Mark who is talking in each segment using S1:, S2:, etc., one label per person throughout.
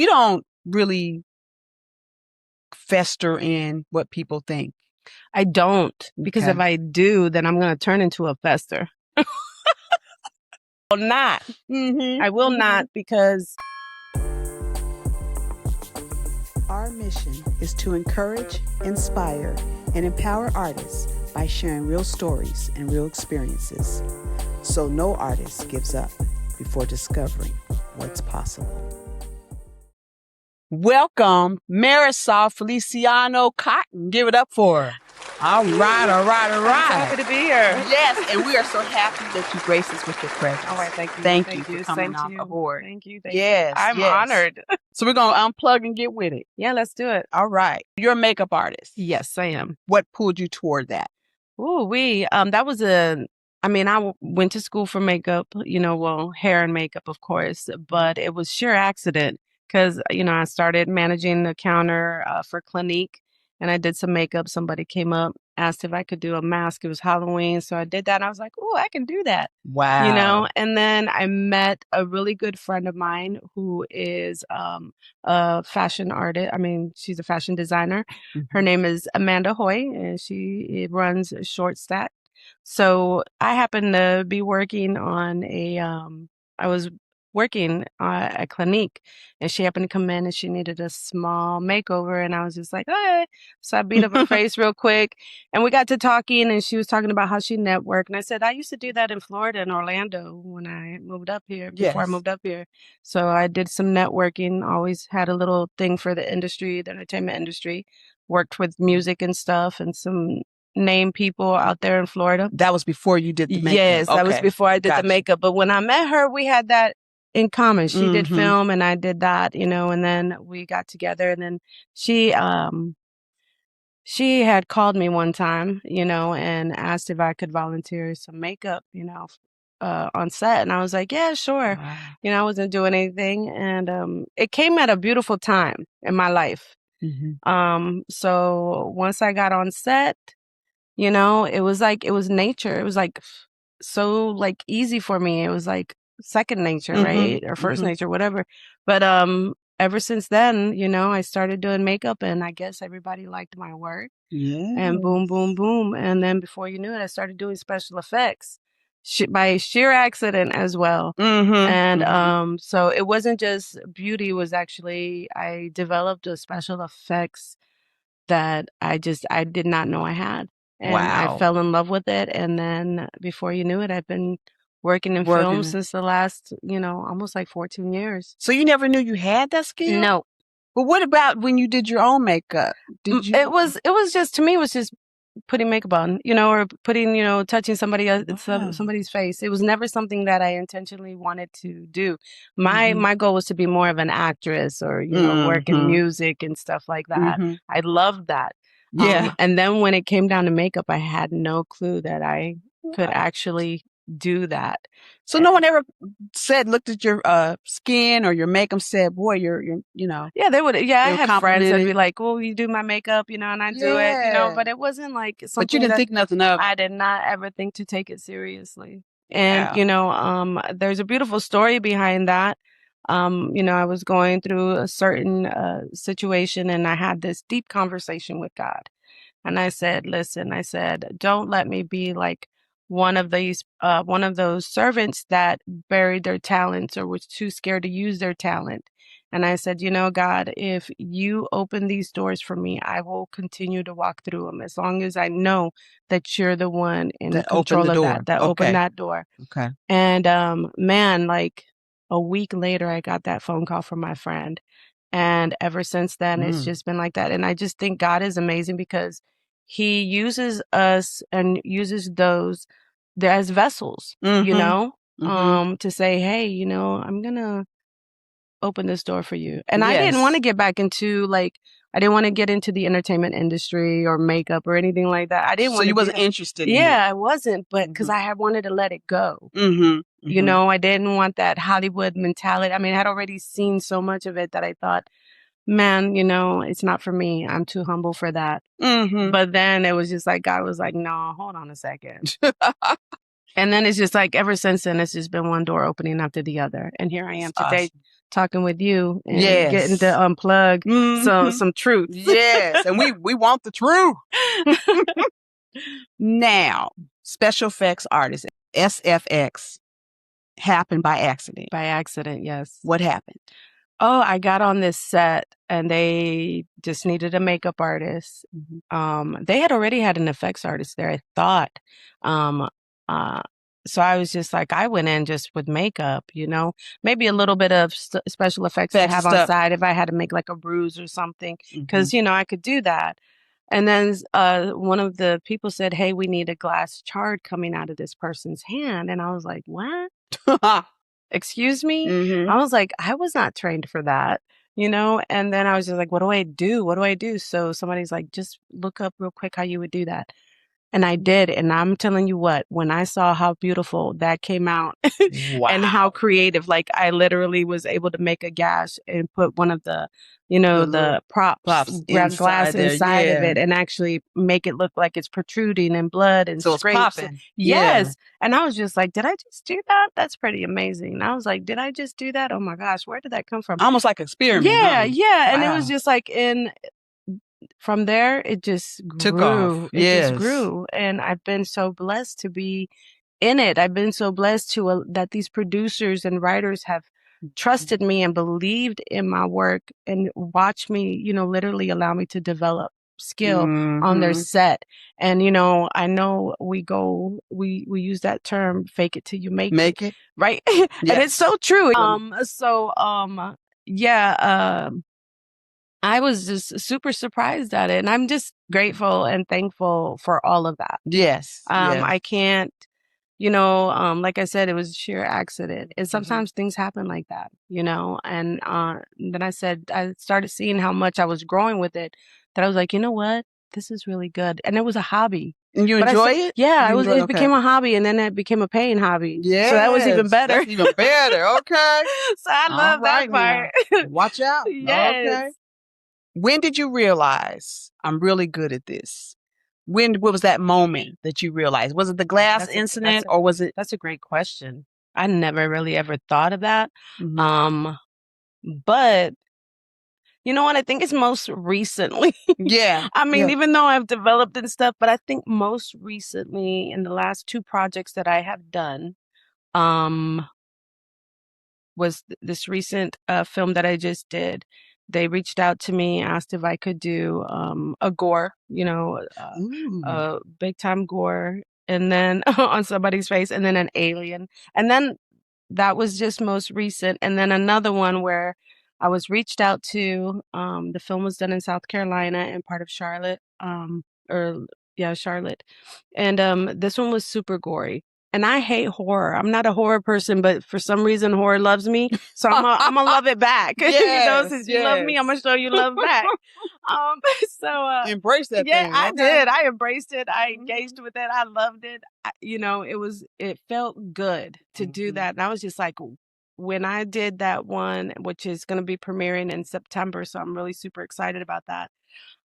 S1: You don't really fester in what people think.
S2: I don't, because if I do, then I'm going to turn into a fester. Will not. I will not, because
S3: our mission is to encourage, inspire, and empower artists by sharing real stories and real experiences, so no artist gives up before discovering what's possible.
S1: Welcome, Marisol Feliciano Cotton. Give it up for her. All right.
S2: I'm happy to be here.
S1: Yes, and we are so happy that you grace us with your presence.
S2: All right, thank you.
S1: Thank you for coming on aboard.
S2: Thank you.
S1: Yes,
S2: I'm honored.
S1: So we're going to unplug and get with it.
S2: Yeah, let's do it.
S1: All right. You're a makeup artist.
S2: Yes, I am.
S1: What pulled you toward that?
S2: That was I went to school for makeup, hair and makeup, of course, but it was sheer accident because, I started managing the counter for Clinique, and I did some makeup. Somebody came up, asked if I could do a mask. It was Halloween, so I did that, and I was like, oh, I can do that.
S1: Wow.
S2: And then I met a really good friend of mine who is a fashion artist. She's a fashion designer. Her name is Amanda Hoy, and she runs Short Stack. So I happened to be working on I was working at Clinique, and she happened to come in and she needed a small makeover, and I was just like, hey. So I beat up her face real quick, and we got to talking, and she was talking about how she networked, and I said, I used to do that in Florida and Orlando when I moved up here, before I moved up here. So I did some networking, always had a little thing for the industry, the entertainment industry, worked with music and stuff and some name people out there in Florida.
S1: That was before you did the makeup?
S2: Yes, that was before I did the makeup. But when I met her, we had that in common. She did film and I did that, and then we got together, and then she had called me one time, and asked if I could volunteer some makeup, on set. And I was like, yeah, sure.
S1: Wow.
S2: I wasn't doing anything. And it came at a beautiful time in my life. So once I got on set, it was nature. It was so easy for me. It was like second nature, right? Or first nature, whatever. But ever since then, I started doing makeup, and I guess everybody liked my work.
S1: Yeah.
S2: And boom, boom, boom. And then before you knew it, I started doing special effects by sheer accident as well. And so it wasn't just beauty. It was actually, I developed a special effects that I did not know I had. And I fell in love with it. And then before you knew it, I've been working in film since the last, almost 14 years.
S1: So you never knew you had that skill?
S2: No.
S1: But what about when you did your own makeup?
S2: It was just, to me, it was just putting makeup on, or putting, touching somebody's face. It was never something that I intentionally wanted to do. My goal was to be more of an actress or, work in music and stuff like that. I loved that.
S1: Yeah.
S2: And then when it came down to makeup, I had no clue that I could actually do that.
S1: So no one ever looked at your skin or your makeup, said, boy, you're
S2: Yeah, they would. Yeah, I had friends that'd be like, well, you do my makeup, and I do it, but it wasn't like something.
S1: But you didn't think nothing of it.
S2: I did not ever think to take it seriously. And, there's a beautiful story behind that. I was going through a certain situation, and I had this deep conversation with God. And I said, listen, don't let me be like one of those servants that buried their talents or was too scared to use their talent. And I said, God, if you open these doors for me, I will continue to walk through them as long as I know that you're the one in control of that opened that door.
S1: Okay.
S2: And man, a week later, I got that phone call from my friend. And ever since then, it's just been like that. And I just think God is amazing because he uses us and uses those as vessels, to say, hey, I'm going to open this door for you. And I didn't want to get back into I didn't want to get into the entertainment industry or makeup or anything like that. I didn't want to.
S1: So you wasn't interested in it?
S2: Yeah, I wasn't, but because I had wanted to let it go. I didn't want that Hollywood mentality. I had already seen so much of it that I thought, man, it's not for me. I'm too humble for that. But then it was just God was like, no, hold on a second. And then it's just ever since then, it's just been one door opening after the other. And here I am today, talking with you and
S1: Yes.
S2: getting to unplug some truth.
S1: Yes, and we want the truth. Now, special effects artist, SFX, happened by accident.
S2: By accident, yes.
S1: What happened?
S2: Oh, I got on this set and they just needed a makeup artist. They had already had an effects artist there, I thought. So I was just like, I went in just with makeup, you know, maybe a little bit of special effects to have on side if I had to make like a bruise or something, because, you know, I could do that. And then one of the people said, hey, we need a glass shard coming out of this person's hand. And I was like, what? Excuse me? I was like, I was not trained for that, you know? And then I was just like, what do I do? What do I do? So somebody's like, just look up real quick how you would do that. And I did. And I'm telling you what, when I saw how beautiful that came out and how creative, like I literally was able to make a gash and put one of the, you know, the props glass inside of it and actually make it look like it's protruding and blood and
S1: so
S2: scrapes.
S1: It's popping.
S2: Yes. And I was just like, did I just do that? That's pretty amazing. I was like, did I just do that? Oh my gosh, where did that come from?
S1: Almost like experiment.
S2: Yeah, yeah. And it was just like from there, it just grew.
S1: Took off.
S2: It just grew. And I've been so blessed to be in it. I've been so blessed to that these producers and writers have trusted me and believed in my work and watched me, you know, literally allow me to develop skill on their set. And, you know, I know we use that term, fake it till you make it. Right? And it's so true. I was just super surprised at it, and I'm just grateful and thankful for all of that.
S1: Yes.
S2: I can't, you know, like I said, it was sheer accident. And sometimes things happen like that, you know, and then I started seeing how much I was growing with it, that I was like, you know what, this is really good. And it was a hobby.
S1: And you enjoy it?
S2: Yeah, it became a hobby, and then it became a paying hobby. Yeah. So that was even better.
S1: That's even better. Okay.
S2: So I love that part.
S1: Watch out.
S2: Yes.
S1: Okay. When did you realize I'm really good at this? What was that moment that you realized? Was it the glass incident or was it?
S2: That's a great question. I never really ever thought of that. But you know what? I think it's most recently.
S1: Yeah.
S2: I mean, even though I've developed and stuff, but I think most recently in the last 2 projects that I have done, was this recent film that I just did. They reached out to me, asked if I could do a gore, you know, big time gore, and then on somebody's face, and then an alien. And then that was just most recent. And then another one where I was reached out to. The film was done in South Carolina and part of Charlotte, Charlotte. And this one was super gory. And I hate horror. I'm not a horror person, but for some reason, horror loves me. So I'm gonna love it back. You know, since you love me, I'm gonna show you love back.
S1: Embrace that thing.
S2: Yeah, I did. I embraced it. I engaged with it. I loved it. It felt good to do that. And I was just like, when I did that one, which is going to be premiering in September, so I'm really super excited about that.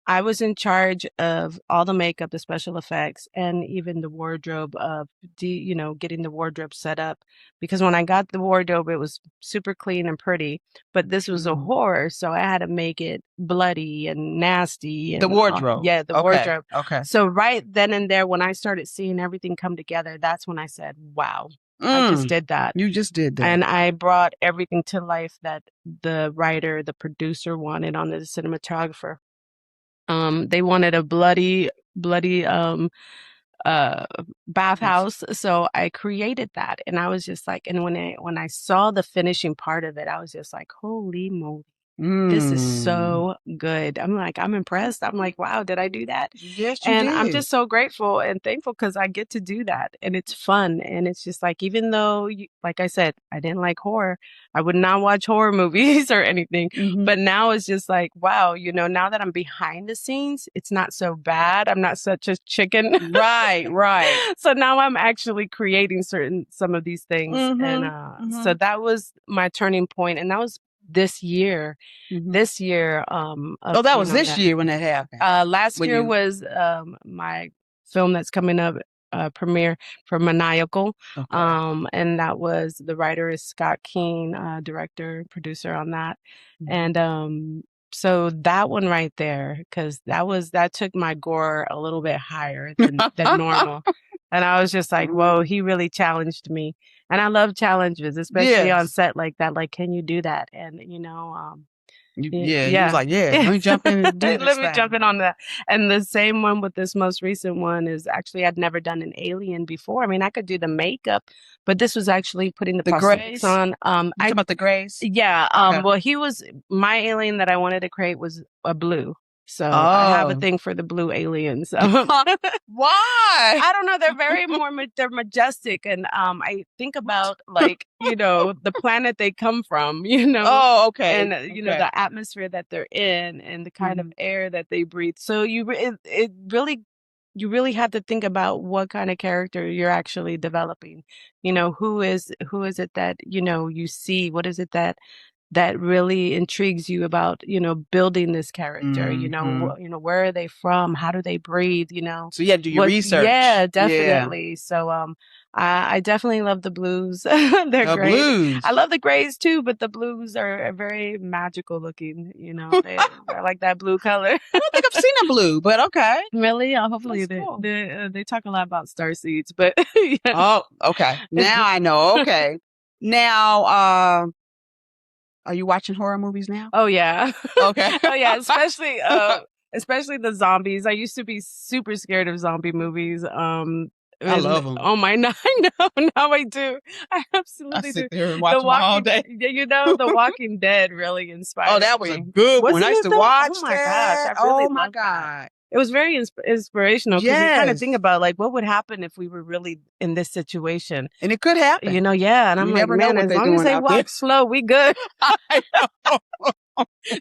S2: I was in charge of all the makeup, the special effects, and even the wardrobe of getting the wardrobe set up. Because when I got the wardrobe, it was super clean and pretty, but this was a horror, so I had to make it bloody and nasty. And
S1: the wardrobe.
S2: Wardrobe.
S1: Okay.
S2: So right then and there, when I started seeing everything come together, that's when I said, wow, I just did that.
S1: You just did that.
S2: And I brought everything to life that the writer, the producer wanted on the cinematographer. They wanted a bloody bathhouse, so I created that, and I was just like, and when I saw the finishing part of it, I was just like, holy moly, this is so good. I'm like, I'm impressed. I'm like, wow, did I do that?
S1: Yes, you
S2: and
S1: did.
S2: I'm just so grateful and thankful because I get to do that, and it's fun, and it's just like, even though, like I said, I didn't like horror, I would not watch horror movies or anything, but now it's just like, wow, now that I'm behind the scenes, it's not so bad. I'm not such a chicken.
S1: Right.
S2: So now I'm actually creating some of these things, and so that was my turning point, and that was this year. This year.
S1: That was this year when that happened.
S2: Last year was my film that's coming up premiere for Maniacal.
S1: Okay.
S2: And that was, the writer is Scott Keane, director, producer on that. And so that one right there, because that took my gore a little bit higher than normal. And I was just like, whoa, he really challenged me. And I love challenges, especially on set like that. Like, can you do that? And, you was
S1: like, let me jump in and do this
S2: let me jump in on that. And the same one with this most recent one is actually, I'd never done an alien before. I mean, I could do the makeup, but this was actually putting the prosthetics on.
S1: You talking about the grays?
S2: Yeah. Well, my alien that I wanted to create was a blue. So I have a thing for the blue aliens.
S1: Why?
S2: I don't know. They're majestic. And I think about like, the planet they come from,
S1: Oh, okay.
S2: And, the atmosphere that they're in and the kind of air that they breathe. So you really have to think about what kind of character you're actually developing. Who is it that, you see? What is it that really intrigues you about, building this character, where are they from? How do they breathe,
S1: So you had to do your research.
S2: Yeah, definitely. Yeah. So, I definitely love the blues. They're great.
S1: Blues.
S2: I love the grays too, but the blues are very magical looking, they're like that blue color.
S1: I don't think I've seen a blue, but okay.
S2: Really? Hopefully they talk a lot about starseeds, but. Yeah.
S1: Oh, okay. Now I know. Okay. Now, are you watching horror movies now?
S2: Oh yeah.
S1: Okay.
S2: Oh yeah, especially the zombies. I used to be super scared of zombie movies.
S1: I love them.
S2: Oh my, now I do. I absolutely
S1: I sit
S2: do.
S1: there and watch them all day.
S2: The Walking Dead really inspired me.
S1: Oh, that was a good one. I used to watch
S2: Oh my gosh. I really loved that. It was very inspirational because you kind of think about like what would happen if we were really in this situation,
S1: and it could happen.
S2: Yeah. And I'm like, man, as long as they walk slow, we good.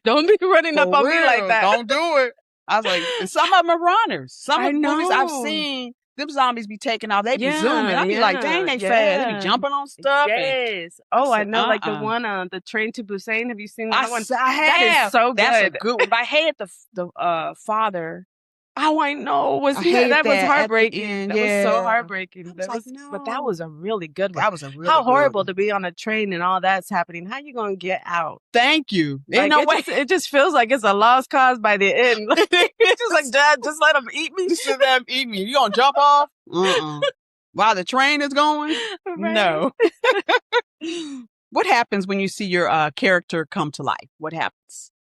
S2: Don't be running up on me like that.
S1: Don't do it. I was like, and some of them are runners. Some of the movies I've seen, them zombies be taking off. They be zooming. I be like, dang, they fast. They be jumping on stuff.
S2: Yes. I know. Like the one on the Train to Busan. Have you seen that one?
S1: I have.
S2: That is so good.
S1: That's a good one.
S2: But I hated the father. Oh, I know. That was heartbreaking. That was so heartbreaking. But that was a really good one.
S1: That was a really
S2: How horrible to be on a train and all that's happening. How you gonna get out?
S1: Thank you. Ain't no way.
S2: It just feels like it's a lost cause by the end. It's just like, Dad, just let them eat me.
S1: Just let them eat me. You gonna jump off? While the train is going? Right. No. What happens when you see your character come to life? What happens?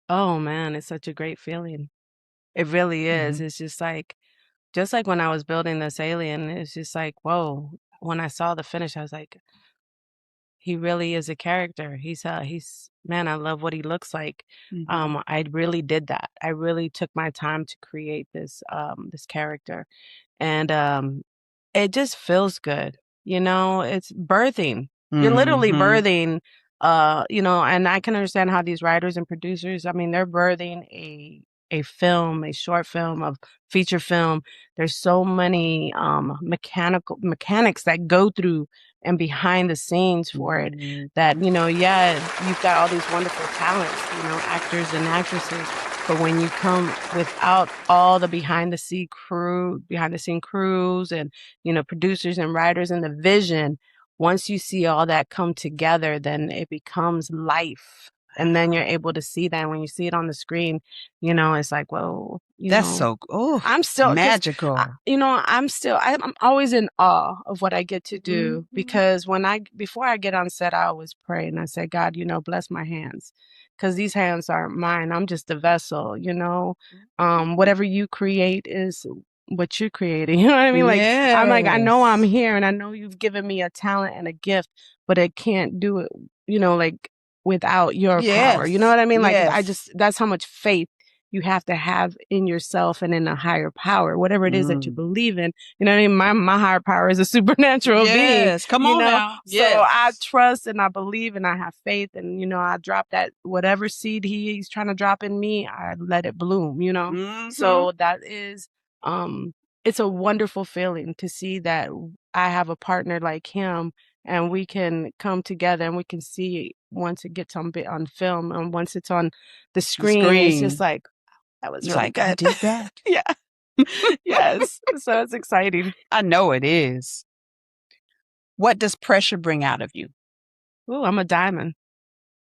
S2: Oh man, it's such a great feeling. It really is. Mm-hmm. It's just like when I was building this alien, it's just like, whoa. When I saw the finish, I was like, he really is a character. He's man, I love what he looks like. Mm-hmm. I really did that. I really took my time to create this character. And it just feels good. It's birthing. Mm-hmm. You're literally birthing, and I can understand how these writers and producers, I mean, they're birthing a film, a short film, a feature film. There's so many mechanics that go through and behind the scenes for it that, you've got all these wonderful talents, actors and actresses. But when you come without all the behind the scene crews and, producers and writers and the vision, once you see all that come together, then it becomes life. And then you're able to see that. When you see it on the screen, it's like, whoa.
S1: That's I'm still magical.
S2: I'm always in awe of what I get to do because before I get on set, I always pray and I say, God, bless my hands because these hands aren't mine. I'm just a vessel, whatever you create is what you're creating. You know what I mean? Like, yes. I'm like, I know I'm here and I know you've given me a talent and a gift, but I can't do it, without your power. You know what I mean? Like, that's how much faith you have to have in yourself and in a higher power, whatever it is that you believe in. You know what I mean? My higher power is a supernatural being.
S1: Yes, come on now. Yes.
S2: So I trust and I believe and I have faith and, I drop that, whatever seed he's trying to drop in me, I let it bloom, Mm-hmm. So that is, it's a wonderful feeling to see that I have a partner like him and we can come together and we can see once it gets on film and once it's on the screen. It's just like, that was really good.
S1: I did that.
S2: Yeah. Yes. So it's exciting.
S1: I know it is. What does pressure bring out of you?
S2: Ooh, I'm a diamond.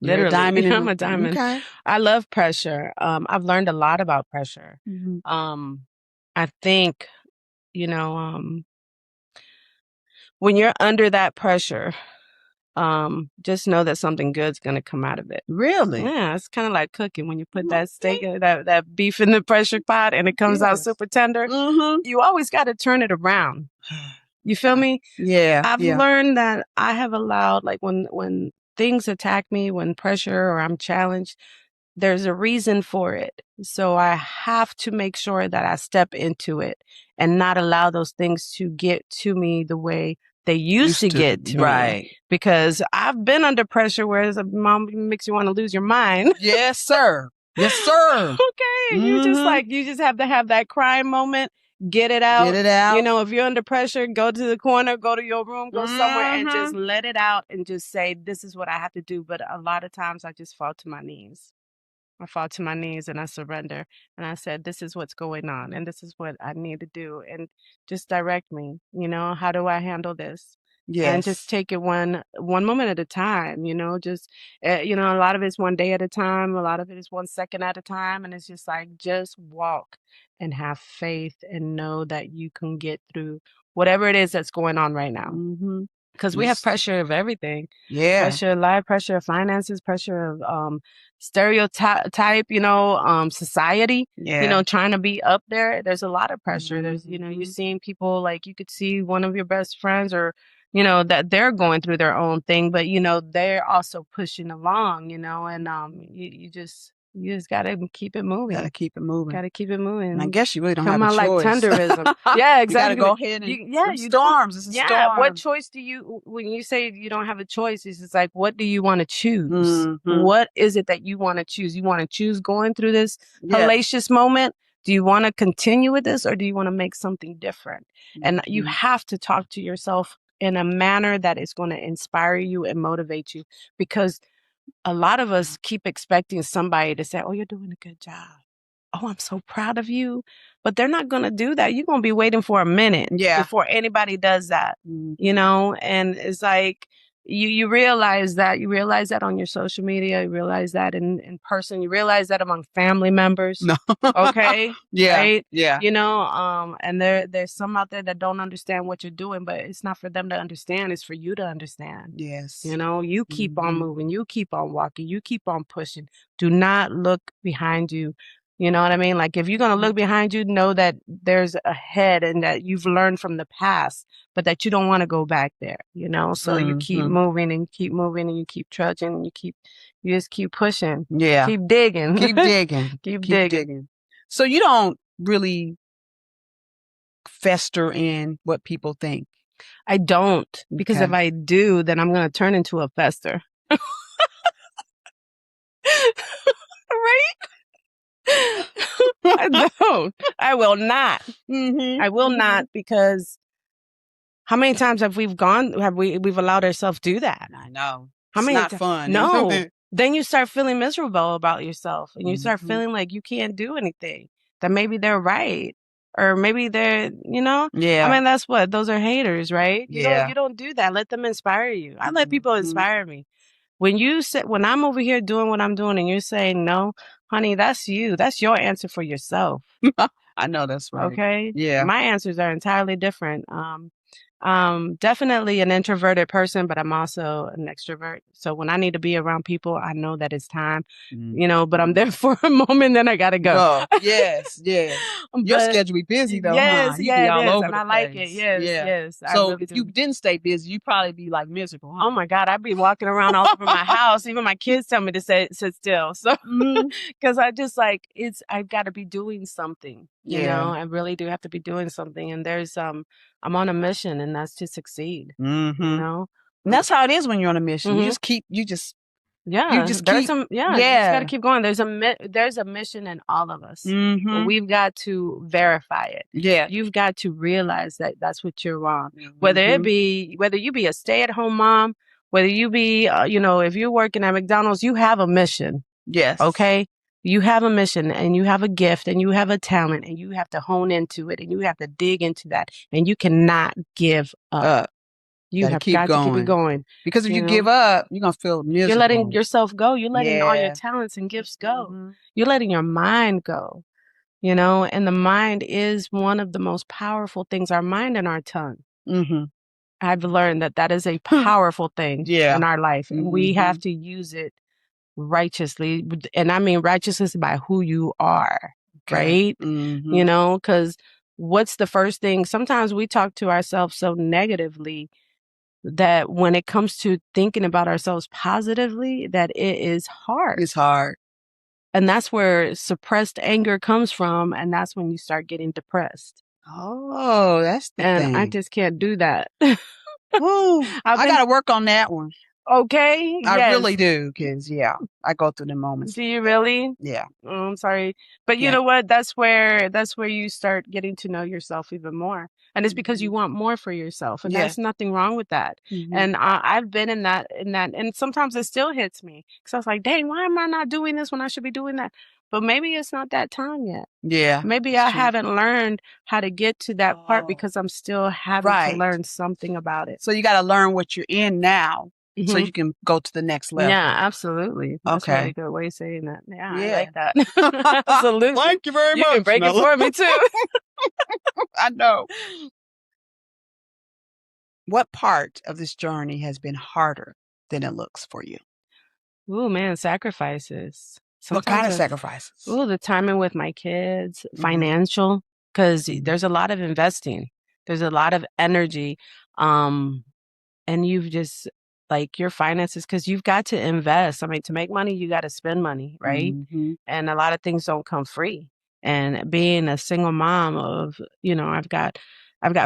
S1: You're
S2: Literally.
S1: a diamond
S2: I'm a diamond.
S1: Okay.
S2: I love pressure. I've learned a lot about pressure. I think, when you're under that pressure, just know that something good's gonna come out of it.
S1: Really?
S2: Yeah, it's kind of like cooking. When you put that steak, that beef in the pressure pot, and it comes out super tender. You always got to turn it around. You feel me?
S1: Yeah.
S2: I've learned that I have allowed, like, when things attack me, when pressure or I'm challenged, there's a reason for it. So I have to make sure that I step into it and not allow those things to get to me the way they used to get to me. Because I've been under pressure where mom makes you want to lose your mind.
S1: Yes, sir. Yes, sir.
S2: Okay. You just have to have that crying moment. Get it out.
S1: Get it out.
S2: You know, if you're under pressure, go to the corner, go to your room, go somewhere and just let it out and just say, this is what I have to do. But a lot of times I just fall to my knees. I fall to my knees and I surrender. And I said, this is what's going on and this is what I need to do. And just direct me, how do I handle this? Yes. And just take it one moment at a time, just, a lot of it's one day at a time. A lot of it is 1 second at a time. And it's just like, just walk and have faith and know that you can get through whatever it is that's going on right now. Because we have pressure of everything. Yeah. Pressure of life, pressure of finances, pressure of stereotype, society, trying to be up there. There's a lot of pressure. There's, you're seeing people, like, you could see one of your best friends or, that they're going through their own thing, but, they're also pushing along, and you just got to keep it moving.
S1: Got to keep it moving.
S2: Got to keep it moving.
S1: And I guess you really don't have a choice.
S2: Like tenderism. Yeah, exactly.
S1: You got to go ahead and storms. It's a storm.
S2: What choice do you, when you say you don't have a choice, it's just like, what do you want to choose? What is it that you want to choose? You want to choose going through this hellacious moment? Do you want to continue with this or do you want to make something different? And you have to talk to yourself in a manner that is going to inspire you and motivate you, because a lot of us keep expecting somebody to say, oh, you're doing a good job. Oh, I'm so proud of you. But they're not going to do that. You're going to be waiting for a minute before anybody does that, and it's like, you realize that. You realize that on your social media. You realize that in person. You realize that among family members. No. Okay? Right? Yeah. And there's some out there that don't understand what you're doing, but it's not for them to understand. It's for you to understand. Yes. You keep on moving. You keep on walking. You keep on pushing. Do not look behind you. You know what I mean? Like, if you're going to look behind you, know that there's a head and that you've learned from the past, but that you don't want to go back there, So you keep moving and keep moving and you keep trudging and you just keep pushing. Yeah. Keep digging.
S1: Keep digging.
S2: keep digging.
S1: So you don't really fester in what people think.
S2: I don't, because if I do, then I'm going to turn into a fester. Right? I don't. I will not. I will not, because how many times have we've allowed ourselves to do that?
S1: I know.
S2: How many?
S1: It's not fun.
S2: No. Then you start feeling miserable about yourself, and you start feeling like you can't do anything. That maybe they're right, or maybe they're, Yeah. I mean, those are haters, right? You don't do that. Let them inspire you. I let people inspire me. When I'm over here doing what I'm doing and you're saying, no, honey, that's you. That's your answer for yourself.
S1: I know that's right.
S2: Okay. Yeah. My answers are entirely different. Definitely an introverted person, but I'm also an extrovert. So when I need to be around people, I know that it's time, but I'm there for a moment, then I got to go.
S1: Yes. Your schedule be busy though.
S2: Yes,
S1: huh? You be all over
S2: and
S1: the
S2: I like
S1: place.
S2: it. Yes.
S1: So if you didn't stay busy, you'd probably be like miserable. Huh?
S2: Oh my God, I'd be walking around all over my house. Even my kids tell me to sit still. So, because I just I've got to be doing something, I really do have to be doing something. And there's, I'm on a mission, and that's to succeed.
S1: And that's how it is when you're on a mission. You just keep. You just got to
S2: keep going. There's a mission in all of us. We've got to verify it. Yeah, you've got to realize that that's what you're on. Whether you be a stay-at-home mom, whether you be, if you're working at McDonald's, you have a mission. Yes. Okay. You have a mission and you have a gift and you have a talent and you have to hone into it and you have to dig into that and you cannot give up. You have got to keep it going.
S1: Because if you give up, you're going to feel miserable.
S2: You're letting yourself go. You're letting all your talents and gifts go. You're letting your mind go, and the mind is one of the most powerful things, our mind and our tongue. I've learned that is a powerful thing in our life. And we have to use it righteously. And I mean righteousness by who you are, right? Because what's the first thing? Sometimes we talk to ourselves so negatively that when it comes to thinking about ourselves positively, that it is hard.
S1: It's hard.
S2: And that's where suppressed anger comes from. And that's when you start getting depressed.
S1: Oh, that's the thing.
S2: And I just can't do that.
S1: Ooh, I got to work on that one.
S2: Okay.
S1: I really do. Because, I go through the moments.
S2: Do you really?
S1: Yeah.
S2: I'm sorry. But you know what? That's where you start getting to know yourself even more. And it's because you want more for yourself. And there's nothing wrong with that. And I've been in that. And sometimes it still hits me. Because I was like, dang, why am I not doing this when I should be doing that? But maybe it's not that time yet.
S1: Yeah.
S2: Maybe I haven't learned how to get to that part because I'm still having to learn something about it.
S1: So you got to learn what you're in now. So you can go to the next level.
S2: Yeah, absolutely. That's a really good way of saying that. Yeah, I like that.
S1: Absolutely. Thank you very much.
S2: You can break it for me too.
S1: I know. What part of this journey has been harder than it looks for you?
S2: Ooh, man, sacrifices.
S1: What kind of sacrifices?
S2: Ooh, the timing with my kids, financial, because there's a lot of investing. There's a lot of energy. And you've just... like your finances, because you've got to invest. I mean, to make money, you got to spend money, right? And a lot of things don't come free. And being a single mom of, I've got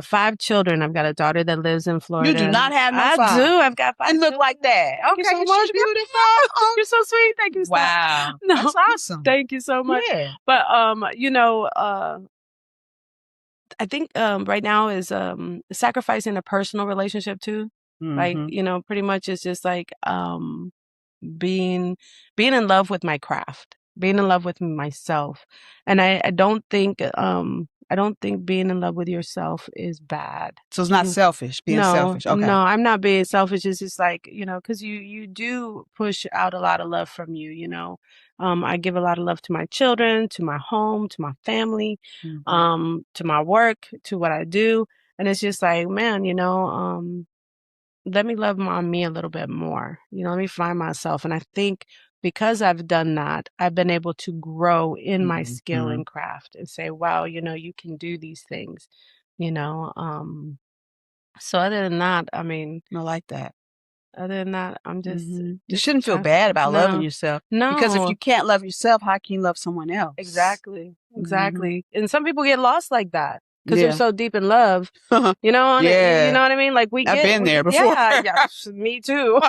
S2: 5 children. I've got a daughter that lives in Florida.
S1: You do not have no 5.
S2: I do. I've got 5.
S1: And look like that.
S2: Thank you so much. Beautiful. You're so sweet. Thank you.
S1: Wow.
S2: No,
S1: that's awesome.
S2: Thank you so much.
S1: Yeah.
S2: But I think right now is sacrificing a personal relationship too. Like, pretty much it's just like being in love with my craft, being in love with myself. And I don't think being in love with yourself is bad.
S1: So it's not selfish, being selfish. Okay.
S2: No, I'm not being selfish. It's just like, because you do push out a lot of love from you, I give a lot of love to my children, to my home, to my family, to my work, to what I do. And it's just like, man, let me love me a little bit more. Let me find myself. And I think because I've done that, I've been able to grow in my skill and craft and say, wow, you can do these things, So other than that, I mean,
S1: I like that.
S2: Other than that, I'm just...
S1: You shouldn't feel bad about loving yourself.
S2: No.
S1: Because if you can't love yourself, how can you love someone else?
S2: Exactly. And some people get lost like that. Because they're so deep in love, you know what I mean? Like I've
S1: been there before.
S2: Yeah, me too.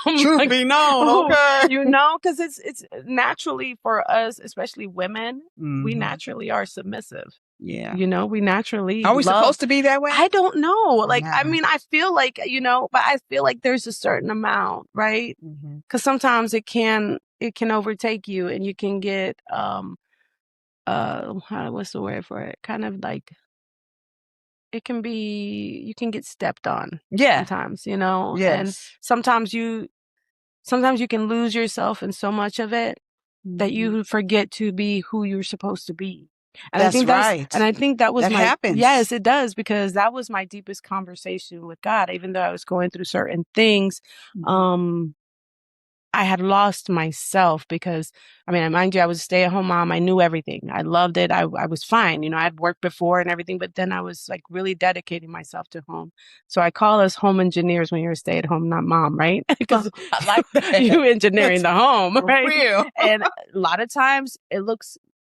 S1: Truth be known, okay.
S2: Because it's naturally for us, especially women, we naturally are submissive.
S1: Yeah.
S2: We naturally
S1: Are we supposed to be that way?
S2: I don't know. Like, I mean, I feel like, but I feel like there's a certain amount, right? Because sometimes it can overtake you and you can get, what's the word for it? Kind of like it can be, you can get stepped on.
S1: Yeah.
S2: Sometimes,
S1: Yes.
S2: And sometimes you can lose yourself in so much of it that you forget to be who you're supposed to be. And
S1: that's right.
S2: And I think that was
S1: that happens.
S2: Yes, it does, because that was my deepest conversation with God. Even though I was going through certain things, I had lost myself because, I mean, mind you, I was a stay-at-home mom. I knew everything. I loved it. I was fine. I'd worked before and everything, but then I was like really dedicating myself to home. So I call us home engineers when you're a stay-at-home, not mom, right? Because
S1: I like that.
S2: You engineering the home, right?
S1: Real.
S2: And a lot of times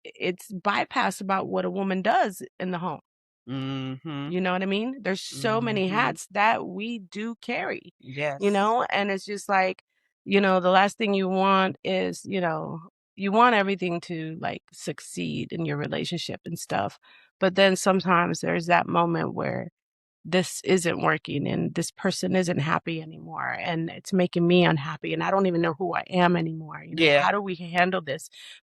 S2: it's bypassed about what a woman does in the home. You know what I mean? There's so many hats that we do carry.
S1: Yes.
S2: And it's just like, the last thing you want is, you want everything to like succeed in your relationship and stuff. But then sometimes there's that moment where this isn't working and this person isn't happy anymore and it's making me unhappy and I don't even know who I am anymore. How do we handle this?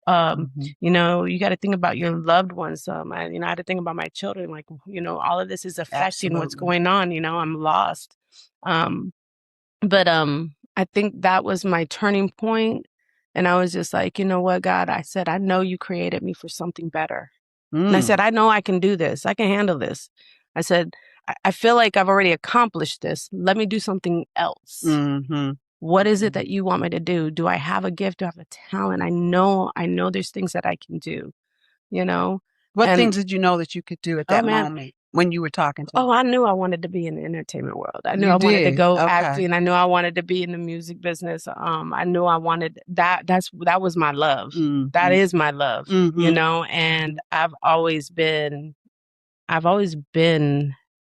S2: You got to think about your loved ones. I had to think about my children. Like, all of this is affecting what's going on. I'm lost. But I think that was my turning point. And I was just like, you know what, God, I said, I know you created me for something better. And I said, I know I can do this. I can handle this. I said, I feel like I've already accomplished this. Let me do something else. What is it that you want me to do? Do I have a gift? Do I have a talent? I know there's things that I can do,
S1: What things did you know that you could do at that moment when you were talking to
S2: I knew I wanted to be in the entertainment world. I knew I wanted to go acting. I knew I wanted to be in the music business. I knew I wanted that. That was my love. That is my love, and I've always been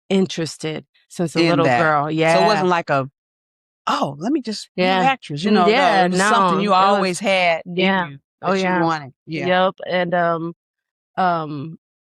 S2: interested since a little girl. Yeah.
S1: So it wasn't like let me just be an actress. It was something you always had in you that you wanted.
S2: Yeah. Yep.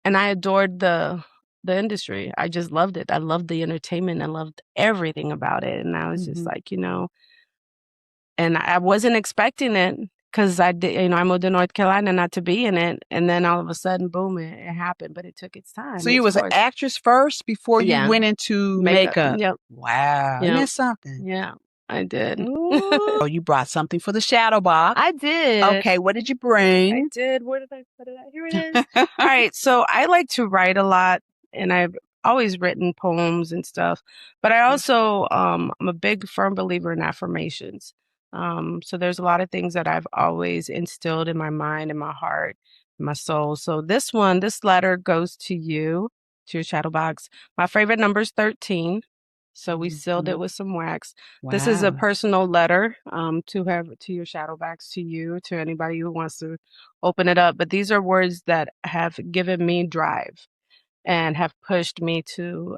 S2: And I adored the industry. I just loved it. I loved the entertainment. I loved everything about it. And I was just like, and I wasn't expecting it because I did, I moved to North Carolina not to be in it. And then all of a sudden, boom, it happened, but it took its time.
S1: So you was an actress first before you went into makeup?
S2: Yep.
S1: Wow. Isn't that something?
S2: Yeah, I did.
S1: Oh, you brought something for the shadow box.
S2: I did.
S1: Okay, what did you bring?
S2: I did. Where did I put it at? Here it is. All right, so I like to write a lot, and I've always written poems and stuff, but I also I'm a big firm believer in affirmations. So there's a lot of things that I've always instilled in my mind and my heart, my soul. So this letter goes to you, to your shadow box. My favorite number is 13. So we sealed it with some wax. Wow. This is a personal letter to your shadow box, to you, to anybody who wants to open it up. But these are words that have given me drive and have pushed me to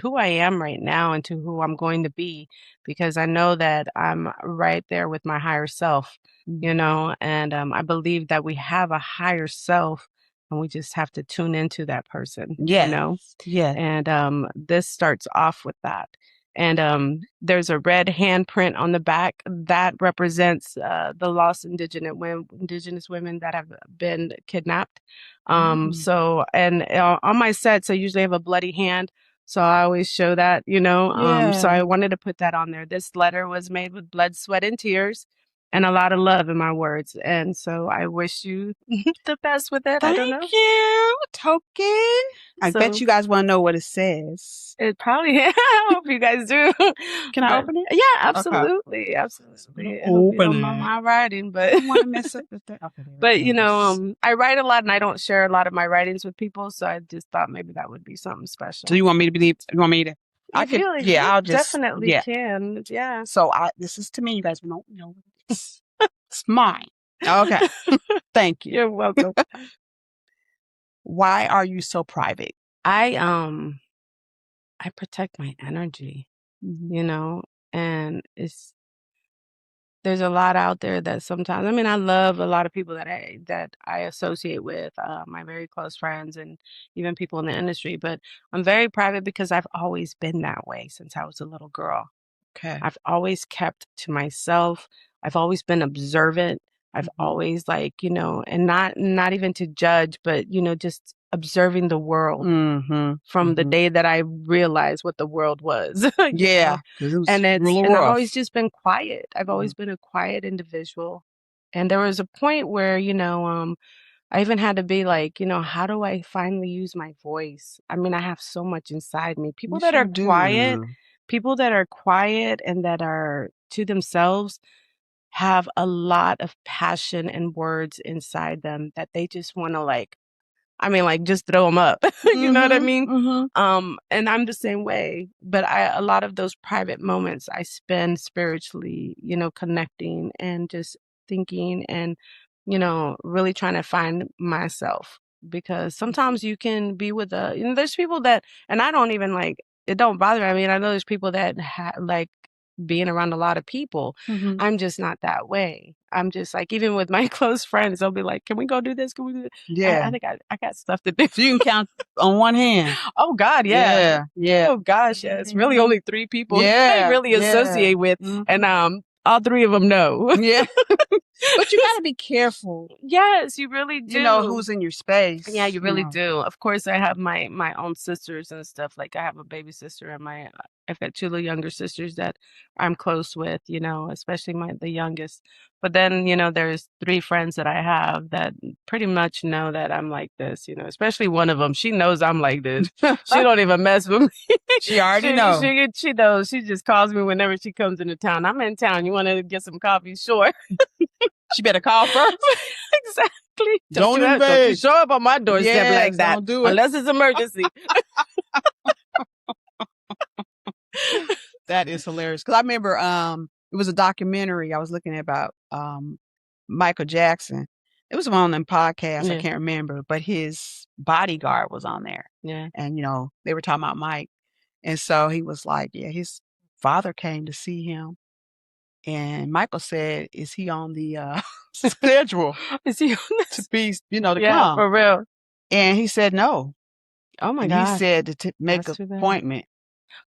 S2: who I am right now and to who I'm going to be, because I know that I'm right there with my higher self, and I believe that we have a higher self and we just have to tune into that person, Yeah. And this starts off with that. And there's a red handprint on the back that represents the lost indigenous women that have been kidnapped. So, and on my sets, I usually have a bloody hand. So I always show that, so I wanted to put that on there. This letter was made with blood, sweat, and tears, and a lot of love in my words. And so I wish you the best with it. I don't know.
S1: Thank you, Token. I bet you guys want to know what it says.
S2: It probably, I hope you guys do.
S1: Can I open it?
S2: Yeah, absolutely. Okay. Absolutely. Open my writing, but
S1: I want to mess up the thing. Okay,
S2: but I write a lot and I don't share a lot of my writings with people. So I just thought maybe that would be something special.
S1: So you want me to believe, I'll just,
S2: definitely can. Yeah.
S1: So this is to me, you guys don't know. It's mine. Okay. Thank you.
S2: You're welcome.
S1: Why are you so private?
S2: I protect my energy, and there's a lot out there that sometimes, I love a lot of people that I associate with, my very close friends and even people in the industry, but I'm very private because I've always been that way since I was a little girl.
S1: Okay.
S2: I've always kept to myself. I've always been observant. I've always and not even to judge, but, just observing the world from the day that I realized what the world was.
S1: Yeah.
S2: And I've always just been quiet. I've always been a quiet individual. And there was a point where, I even had to be like, how do I finally use my voice? I have so much inside me. People that are quiet and that are to themselves have a lot of passion and words inside them that they just want to just throw them up. You know what I mean? And I'm the same way, but a lot of those private moments I spend spiritually, connecting and just thinking and, really trying to find myself, because sometimes you can be with there's people that, and I don't even it don't bother me. I know there's people that being around a lot of people.
S1: Mhm.
S2: I'm just not that way. I'm just like, even with my close friends, they'll be like, can we go do this? Can we do this?
S1: Yeah.
S2: I think I got stuff to do.
S1: So you can count on one hand.
S2: Oh God, yeah.
S1: Yeah.
S2: Oh gosh, yeah. It's really only 3 people I really
S1: Yeah.
S2: associate with.
S1: Mhm.
S2: And all 3 of them know.
S1: Yeah. But you got to be careful.
S2: Yes, you really do.
S1: You know who's in your space.
S2: Yeah, you really
S1: know.
S2: do. Of course, I have my own sisters and stuff. Like I have a baby sister and I've got 2 little younger sisters that I'm close with, you know, especially the youngest. But then, you know, there's 3 friends that I have that pretty much know that I'm like this, you know, especially one of them. She knows I'm like this. She don't even mess with me.
S1: She already knows.
S2: She knows. She just calls me whenever she comes into town. I'm in town. You want to get some coffee? Sure.
S1: She better call first.
S2: Exactly.
S1: Don't
S2: you show up on my doorstep like that.
S1: Don't do it.
S2: Unless it's emergency.
S1: That is hilarious. Because I remember it was a documentary I was looking at about Michael Jackson. It was one of them podcasts. I can't remember. But his bodyguard was on there.
S2: Yeah.
S1: And, you know, they were talking about Mike. And so he was like, yeah, his father came to see him. And Michael said, is he on the schedule?
S2: Is he on
S1: to be, you know, to
S2: yeah,
S1: come?
S2: For real.
S1: And he said no.
S2: Oh my
S1: and
S2: God.
S1: He said to make an appointment.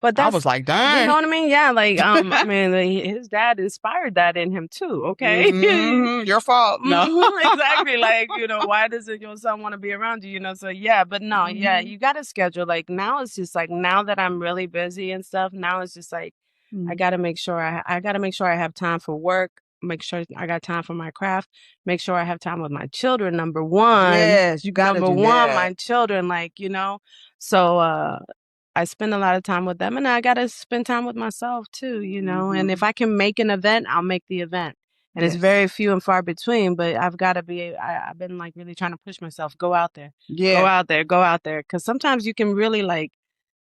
S2: But
S1: I was like, dang.
S2: You know what I mean? Yeah, like I mean, his dad inspired that in him too. Okay,
S1: your fault. No,
S2: exactly. Like, you know, why doesn't your son want to be around you? You know, so yeah, but no, yeah, you got to schedule. Like now, it's just like now that I'm really busy and stuff. Now it's just like I got to make sure I got to make sure I have time for work. Make sure I got time for my craft. Make sure I have time with my children. Number one,
S1: yes, you got to
S2: number one, my children. Like, you know, so I spend a lot of time with them, and I got to spend time with myself too, you know. And if I can make an event, I'll make the event. And it's very few and far between, but I've got to be, I've been like really trying to push myself, go out there, go out there. Cause sometimes you can really like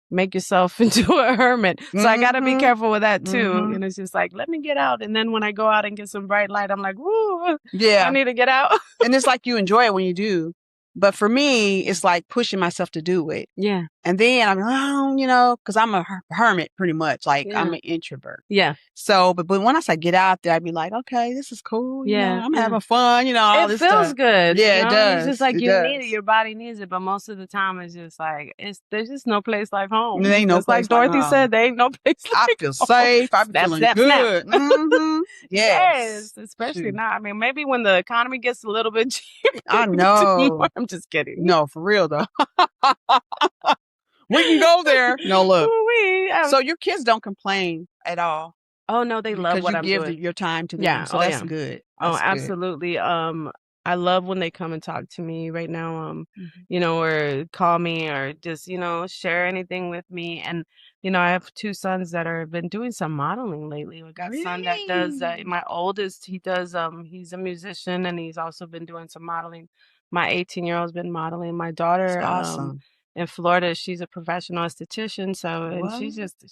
S2: make yourself into a hermit. So I got to be careful with that too. And it's just like, let me get out. And then when I go out and get some bright light, I'm like, woo, I need to get out.
S1: And it's like you enjoy it when you do. But for me, it's like pushing myself to do it.
S2: Yeah.
S1: And then I'm like, you know, because I'm a hermit pretty much. Like I'm an introvert.
S2: Yeah.
S1: So, but when I say get out there, I'd be like, okay, this is cool.
S2: Yeah.
S1: You know, I'm having fun. You know, all this
S2: feels
S1: stuff.
S2: good.
S1: Yeah,
S2: you know?
S1: it does.
S2: It's just like you need it. Your body needs it. But most of the time, it's just like there's just no place like home.
S1: There ain't no
S2: just
S1: place
S2: like Dorothy said, there ain't no place like
S1: I feel safe. I'm feeling good.
S2: Yes. Especially now. I mean, maybe when the economy gets a little bit cheaper.
S1: I know.
S2: I'm just kidding.
S1: No, for real though. We can go there. No, look. So your kids don't complain at all.
S2: Oh no, they love what I'm doing.
S1: You give your time to them.
S2: Yeah.
S1: So that's good. That's
S2: absolutely. I love when they come and talk to me right now, you know, or call me or just, you know, share anything with me. And, you know, I have 2 sons that have been doing some modeling lately. We got a son that does, my oldest, he does, he's a musician and he's also been doing some modeling. My 18-year-old's been modeling. My daughter,
S1: awesome.
S2: In Florida, she's a professional esthetician. So, and she's just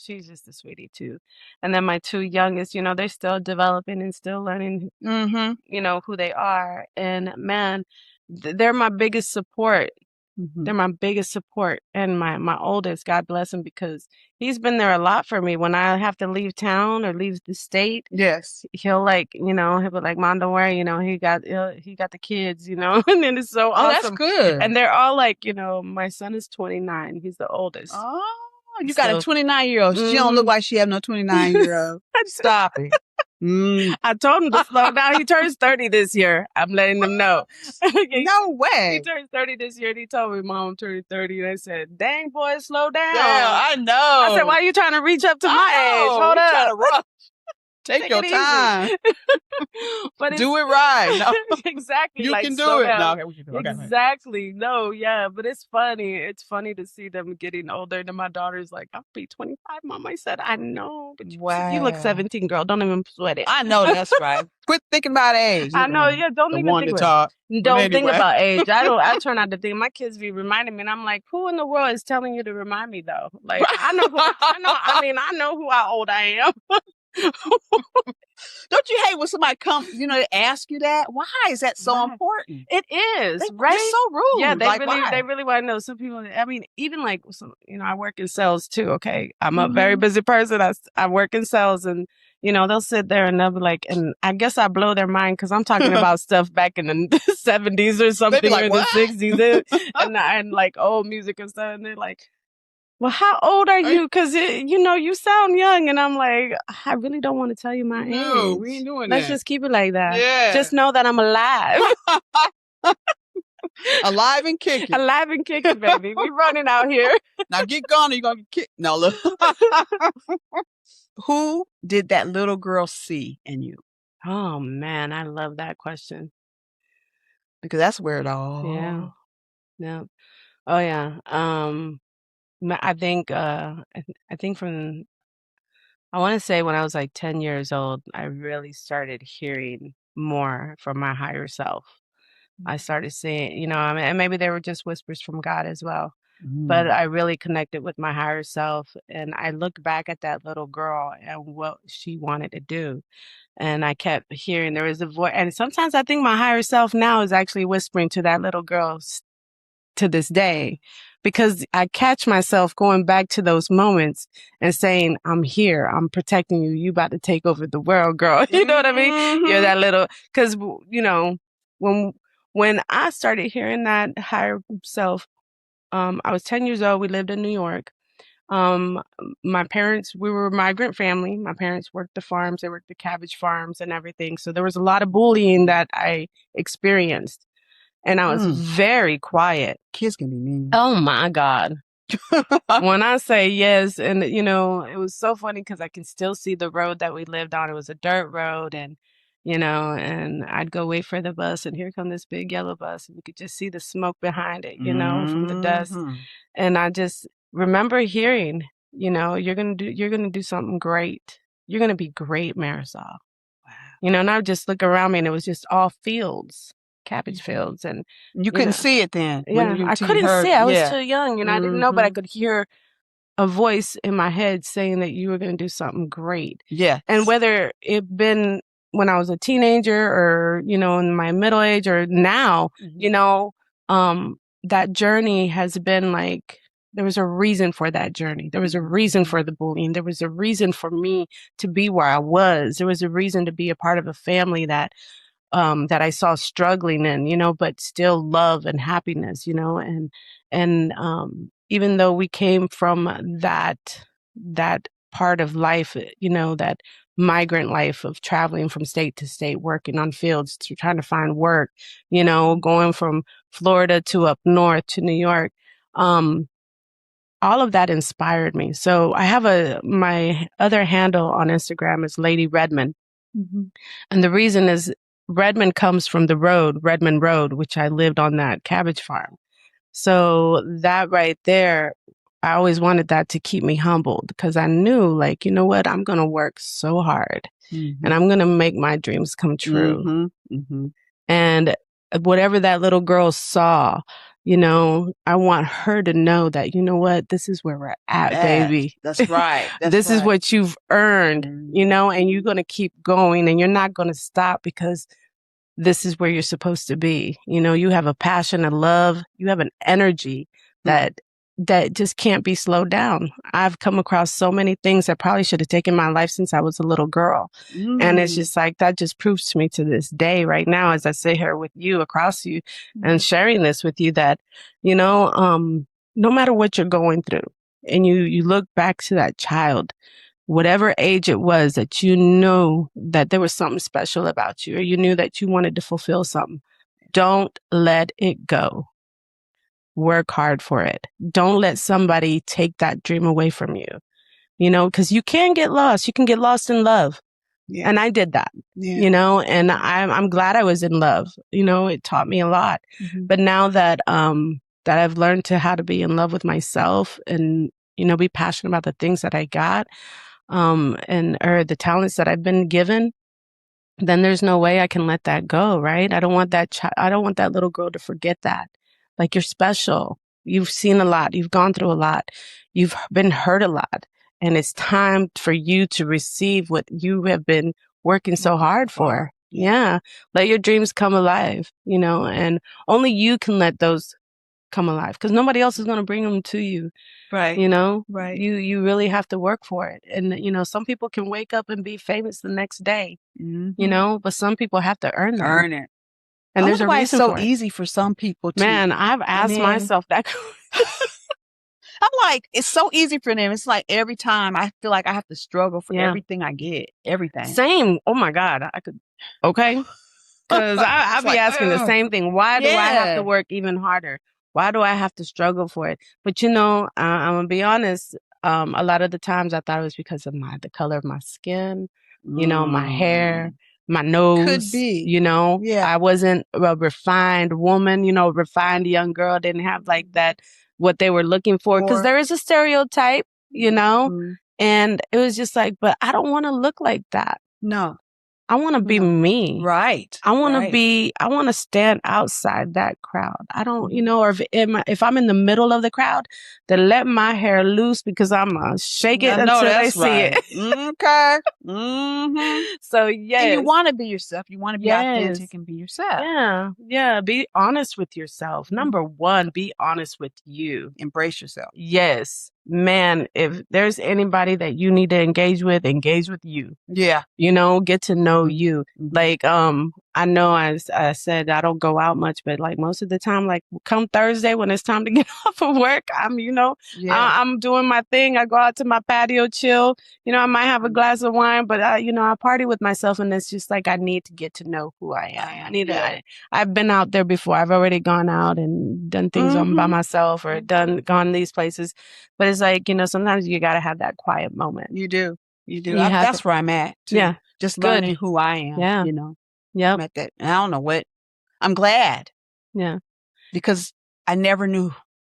S2: a sweetie too. And then my 2 youngest, you know, they're still developing and still learning, you know, who they are. And man, they're my biggest support. They're my biggest support. And my oldest, God bless him, because he's been there a lot for me. When I have to leave town or leave the state, he'll like, you know, he'll be like, Mom, don't worry, you know, he got the kids, you know, and then it's so awesome.
S1: That's good.
S2: And they're all like, you know, my son is 29. He's the oldest.
S1: Oh, you got a 29-year-old. She don't look like she have no 29-year-old. Stop it.
S2: I told him to slow down. He turns 30 this year. I'm letting him know.
S1: No way.
S2: He turns 30 this year, and he told me, Mom, I'm turning 30. And I said, dang, boy, slow down.
S1: Yeah, I know.
S2: I said, why are you trying to reach up to my age? Hold up.
S1: Trying to rush. Take your time.
S2: But
S1: do it right. No.
S2: Exactly.
S1: You
S2: like,
S1: can do it. No, okay, we can do
S2: it. Exactly. No, yeah. But it's funny. It's funny to see them getting older. And my daughter's like, I'll be 25, Mom. I said, I know. But you look 17, girl. Don't even sweat it.
S1: I know that's right. Quit thinking about age.
S2: I know. Yeah. Don't even think about it. Don't think about age. I try not to think. My kids be reminding me, and I'm like, who in the world is telling you to remind me though? Like, I know how old I am.
S1: Don't you hate when somebody come, they ask you that? Why is that so important?
S2: It is,
S1: They're
S2: right?
S1: so rude.
S2: Yeah, they
S1: why?
S2: really want to know. Some people, I mean, even like, I work in sales too. Okay, I'm a very busy person. I work in sales, and they'll sit there and they'll be like, and I guess I blow their mind because I'm talking about stuff back in the 70s or something,
S1: like,
S2: or
S1: what?
S2: the 60s, and like old music and stuff, and they're like, well, how old are you? Because, you sound young. And I'm like, I really don't want to tell you my age.
S1: No, we ain't doing
S2: Let's
S1: that.
S2: just keep it like that.
S1: Yeah.
S2: Just know that I'm alive.
S1: Alive and kicking.
S2: Alive and kicking, baby. We running out here.
S1: Now get gone or you're going to get kicked. No, look. Who did that little girl see in you?
S2: Oh, man. I love that question.
S1: Because that's where it all...
S2: Yeah. Yeah. Oh, yeah. I think from, I want to say when I was like 10 years old, I really started hearing more from my higher self. I started seeing, and maybe they were just whispers from God as well. But I really connected with my higher self, and I looked back at that little girl and what she wanted to do. And I kept hearing there was a voice. And sometimes I think my higher self now is actually whispering to that little girl to this day, because I catch myself going back to those moments and saying, I'm here, I'm protecting you. You about to take over the world, girl. You know what I mean? You're that little, because, when I started hearing that higher self, I was 10 years old. We lived in New York. My parents, we were a migrant family. My parents worked the farms. They worked the cabbage farms and everything. So there was a lot of bullying that I experienced. And I was very quiet.
S1: Kids can be mean.
S2: Oh, my God. When I say yes, and, it was so funny because I can still see the road that we lived on. It was a dirt road, and, and I'd go wait for the bus, and here come this big yellow bus, and you could just see the smoke behind it, from the dust. And I just remember hearing, you're going to do something great. You're going to be great, Marisol. Wow. And I would just look around me, and it was just all fields. Cabbage fields, and
S1: you couldn't see it then.
S2: Yeah, I couldn't see it. I was too young, I didn't know, but I could hear a voice in my head saying that you were going to do something great.
S1: Yeah,
S2: and whether it been when I was a teenager or in my middle age or now, that journey has been like, there was a reason for that journey. There was a reason for the bullying. There was a reason for me to be where I was. There was a reason to be a part of a family that I saw struggling in, but still love and happiness, and even though we came from that part of life, that migrant life of traveling from state to state, working on fields, to trying to find work, going from Florida to up north to New York, all of that inspired me. So I have my other handle on Instagram is Lady Redmond. And the reason is Redmond comes from the road, Redmond Road, which I lived on that cabbage farm. So that right there, I always wanted that to keep me humbled, because I knew, like, what, I'm going to work so hard and I'm going to make my dreams come true. And whatever that little girl saw, I want her to know that, what, this is where we're at, baby.
S1: That's right.
S2: This is what you've earned, and you're going to keep going, and you're not going to stop, because this is where you're supposed to be. You have a passion, a love, you have an energy that just can't be slowed down. I've come across so many things that probably should have taken my life since I was a little girl. And it's just like, that just proves to me to this day right now, as I sit here with you, across you, and sharing this with you, that, no matter what you're going through, and you look back to that child, whatever age it was, that you know that there was something special about you, or you knew that you wanted to fulfill something, don't let it go. Work hard for it. Don't let somebody take that dream away from you, because you can get lost. You can get lost in love. Yeah. And I did that, and I'm glad I was in love. It taught me a lot. But now that, that I've learned how to be in love with myself, and, be passionate about the things that I got, or the talents that I've been given, then there's no way I can let that go. Right. I don't want I don't want that little girl to forget that. Like, you're special. You've seen a lot. You've gone through a lot. You've been hurt a lot. and it's time for you to receive what you have been working so hard for. Yeah. Let your dreams come alive, you know, and only you can let those come alive because nobody else is going to bring them to you.
S1: Right.
S2: You know,
S1: right.
S2: You really have to work for it. And, you know, some people can wake up and be famous the next day, you know, but some people have to earn that.
S1: Earn it.
S2: And there's a reason
S1: it's so
S2: for it.
S1: easy for some people to.
S2: Man, I've asked myself that.
S1: I'm like, it's so easy for them. It's like every time I feel like I have to struggle for everything I get. Everything.
S2: Same. Oh my God. I could. Okay. Because I be asking the same thing. Why do I have to work even harder? Why do I have to struggle for it? But you know, I'm gonna be honest. A lot of the times I thought it was because of the color of my skin, you know, my hair, my nose.
S1: Could be.
S2: You know, I wasn't a refined woman. You know, refined young girl didn't have like that what they were looking for because there is a stereotype, you know, and it was just like, but I don't want to look like that.
S1: No.
S2: I want to be me.
S1: Right.
S2: I want to I want to stand outside that crowd. I don't, you know, or if I'm in the middle of the crowd, then let my hair loose because I'm going to shake it until they see it.
S1: Okay. Mm-hmm.
S2: So, yes.
S1: And you want to be yourself. You want to be authentic and be yourself.
S2: Yeah. Yeah. Be honest with yourself. Number one, be honest with you.
S1: Embrace yourself.
S2: Yes. Man, if there's anybody that you need to engage with you.
S1: Yeah.
S2: You know, get to know you. Like, I know I said I don't go out much, but like most of the time, like come Thursday when it's time to get off of work, I'm doing my thing. I go out to my patio, chill. You know, I might have a glass of wine, but you know, I party with myself, and it's just like I need to get to know who I am. I've been out there before. I've already gone out and done things by myself or gone these places, but it's like, you know, sometimes you got to have that quiet moment.
S1: You do. That's where I'm at too.
S2: Yeah.
S1: Just learning who I am.
S2: Yeah.
S1: You know.
S2: Yeah.
S1: I'm at that. And I don't know what. I'm glad.
S2: Yeah.
S1: Because I never knew.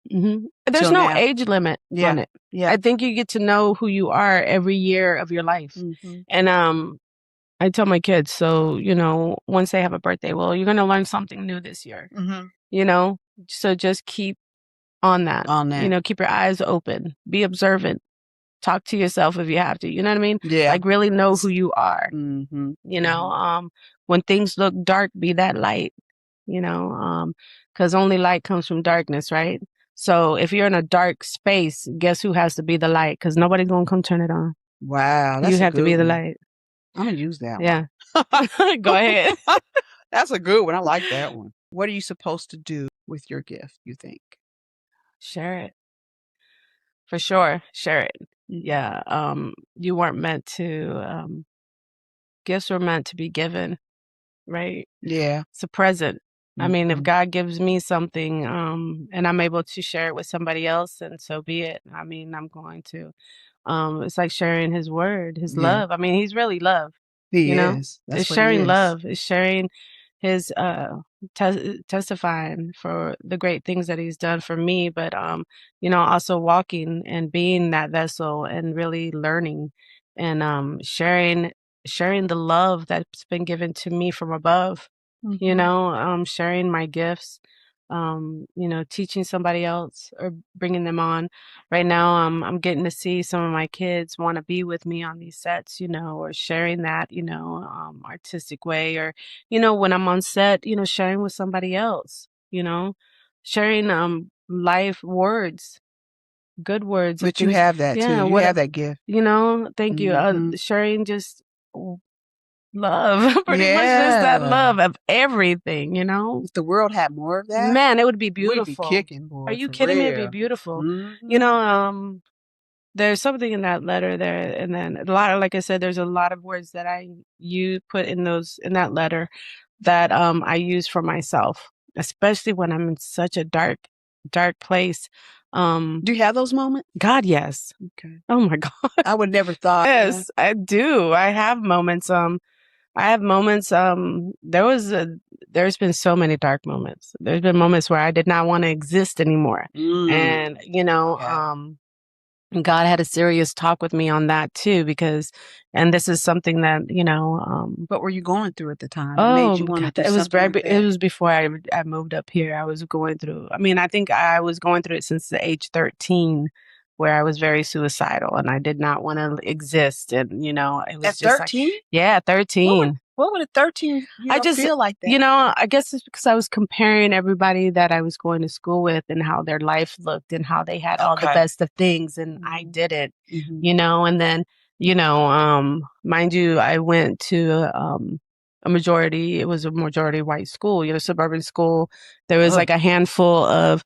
S2: Mm-hmm. There's no age limit on it.
S1: Yeah.
S2: I think you get to know who you are every year of your life. And I tell my kids, so, you know, once they have a birthday, well, you're going to learn something new this year. You know, so just keep on that. You know, keep your eyes open. Be observant. Talk to yourself if you have to. You know what I mean?
S1: Yeah.
S2: Like really know who you are. You know, when things look dark, be that light. You know, because only light comes from darkness, right? So if you're in a dark space, guess who has to be the light? Because nobody's gonna come turn it on.
S1: Wow,
S2: you have to be the light.
S1: I'm gonna use that.
S2: Yeah. Go ahead.
S1: That's a good one. I like that one. What are you supposed to do with your gift, you think?
S2: Share it. For sure. Share it. Yeah. You weren't meant to, gifts were meant to be given, right?
S1: Yeah.
S2: It's a present. I mean, if God gives me something, and I'm able to share it with somebody else, then so be it. I mean, I'm going to. It's like sharing his word, his love. I mean, he's really love.
S1: He
S2: is. It's sharing love. It's sharing his testifying for the great things that he's done for me, but you know, also walking and being that vessel and really learning and sharing the love that's been given to me from above. You know, sharing my gifts, you know, teaching somebody else or bringing them on. Right now, I'm getting to see some of my kids want to be with me on these sets, you know, or sharing that, you know, artistic way, or, you know, when I'm on set, you know, sharing with somebody else, you know, sharing life words, good words.
S1: But you have that too. You have that gift.
S2: You know, thank you. Sharing just love, pretty much just that love of everything, you know.
S1: If the world had more of that,
S2: man, it would be beautiful.
S1: We'd be kicking, boy.
S2: Are you kidding me? It'd be beautiful. You know, there's something in that letter there, and then a lot of, like I said, there's a lot of words that you put in that letter that I use for myself, especially when I'm in such a dark place.
S1: Do you have those moments?
S2: God, yes.
S1: Okay.
S2: Oh my God.
S1: I would never thought.
S2: Yes, I do. I have moments. There's been so many dark moments. There's been moments where I did not want to exist anymore. And, you know, God had a serious talk with me on that too, and this is something that, you know,
S1: what were you going through at the time?
S2: It was before I moved up here. I was going through, I mean, I think I was going through it since the age 13. where I was very suicidal and I did not want to exist. And, it was
S1: At
S2: just
S1: 13?
S2: Yeah, 13.
S1: What would a 13-year-old feel like that?
S2: I guess it's because I was comparing everybody that I was going to school with and how their life looked and how they had all the best of things and I didn't, and then, mind you, I went to it was a majority white school, suburban school. There was like a handful of,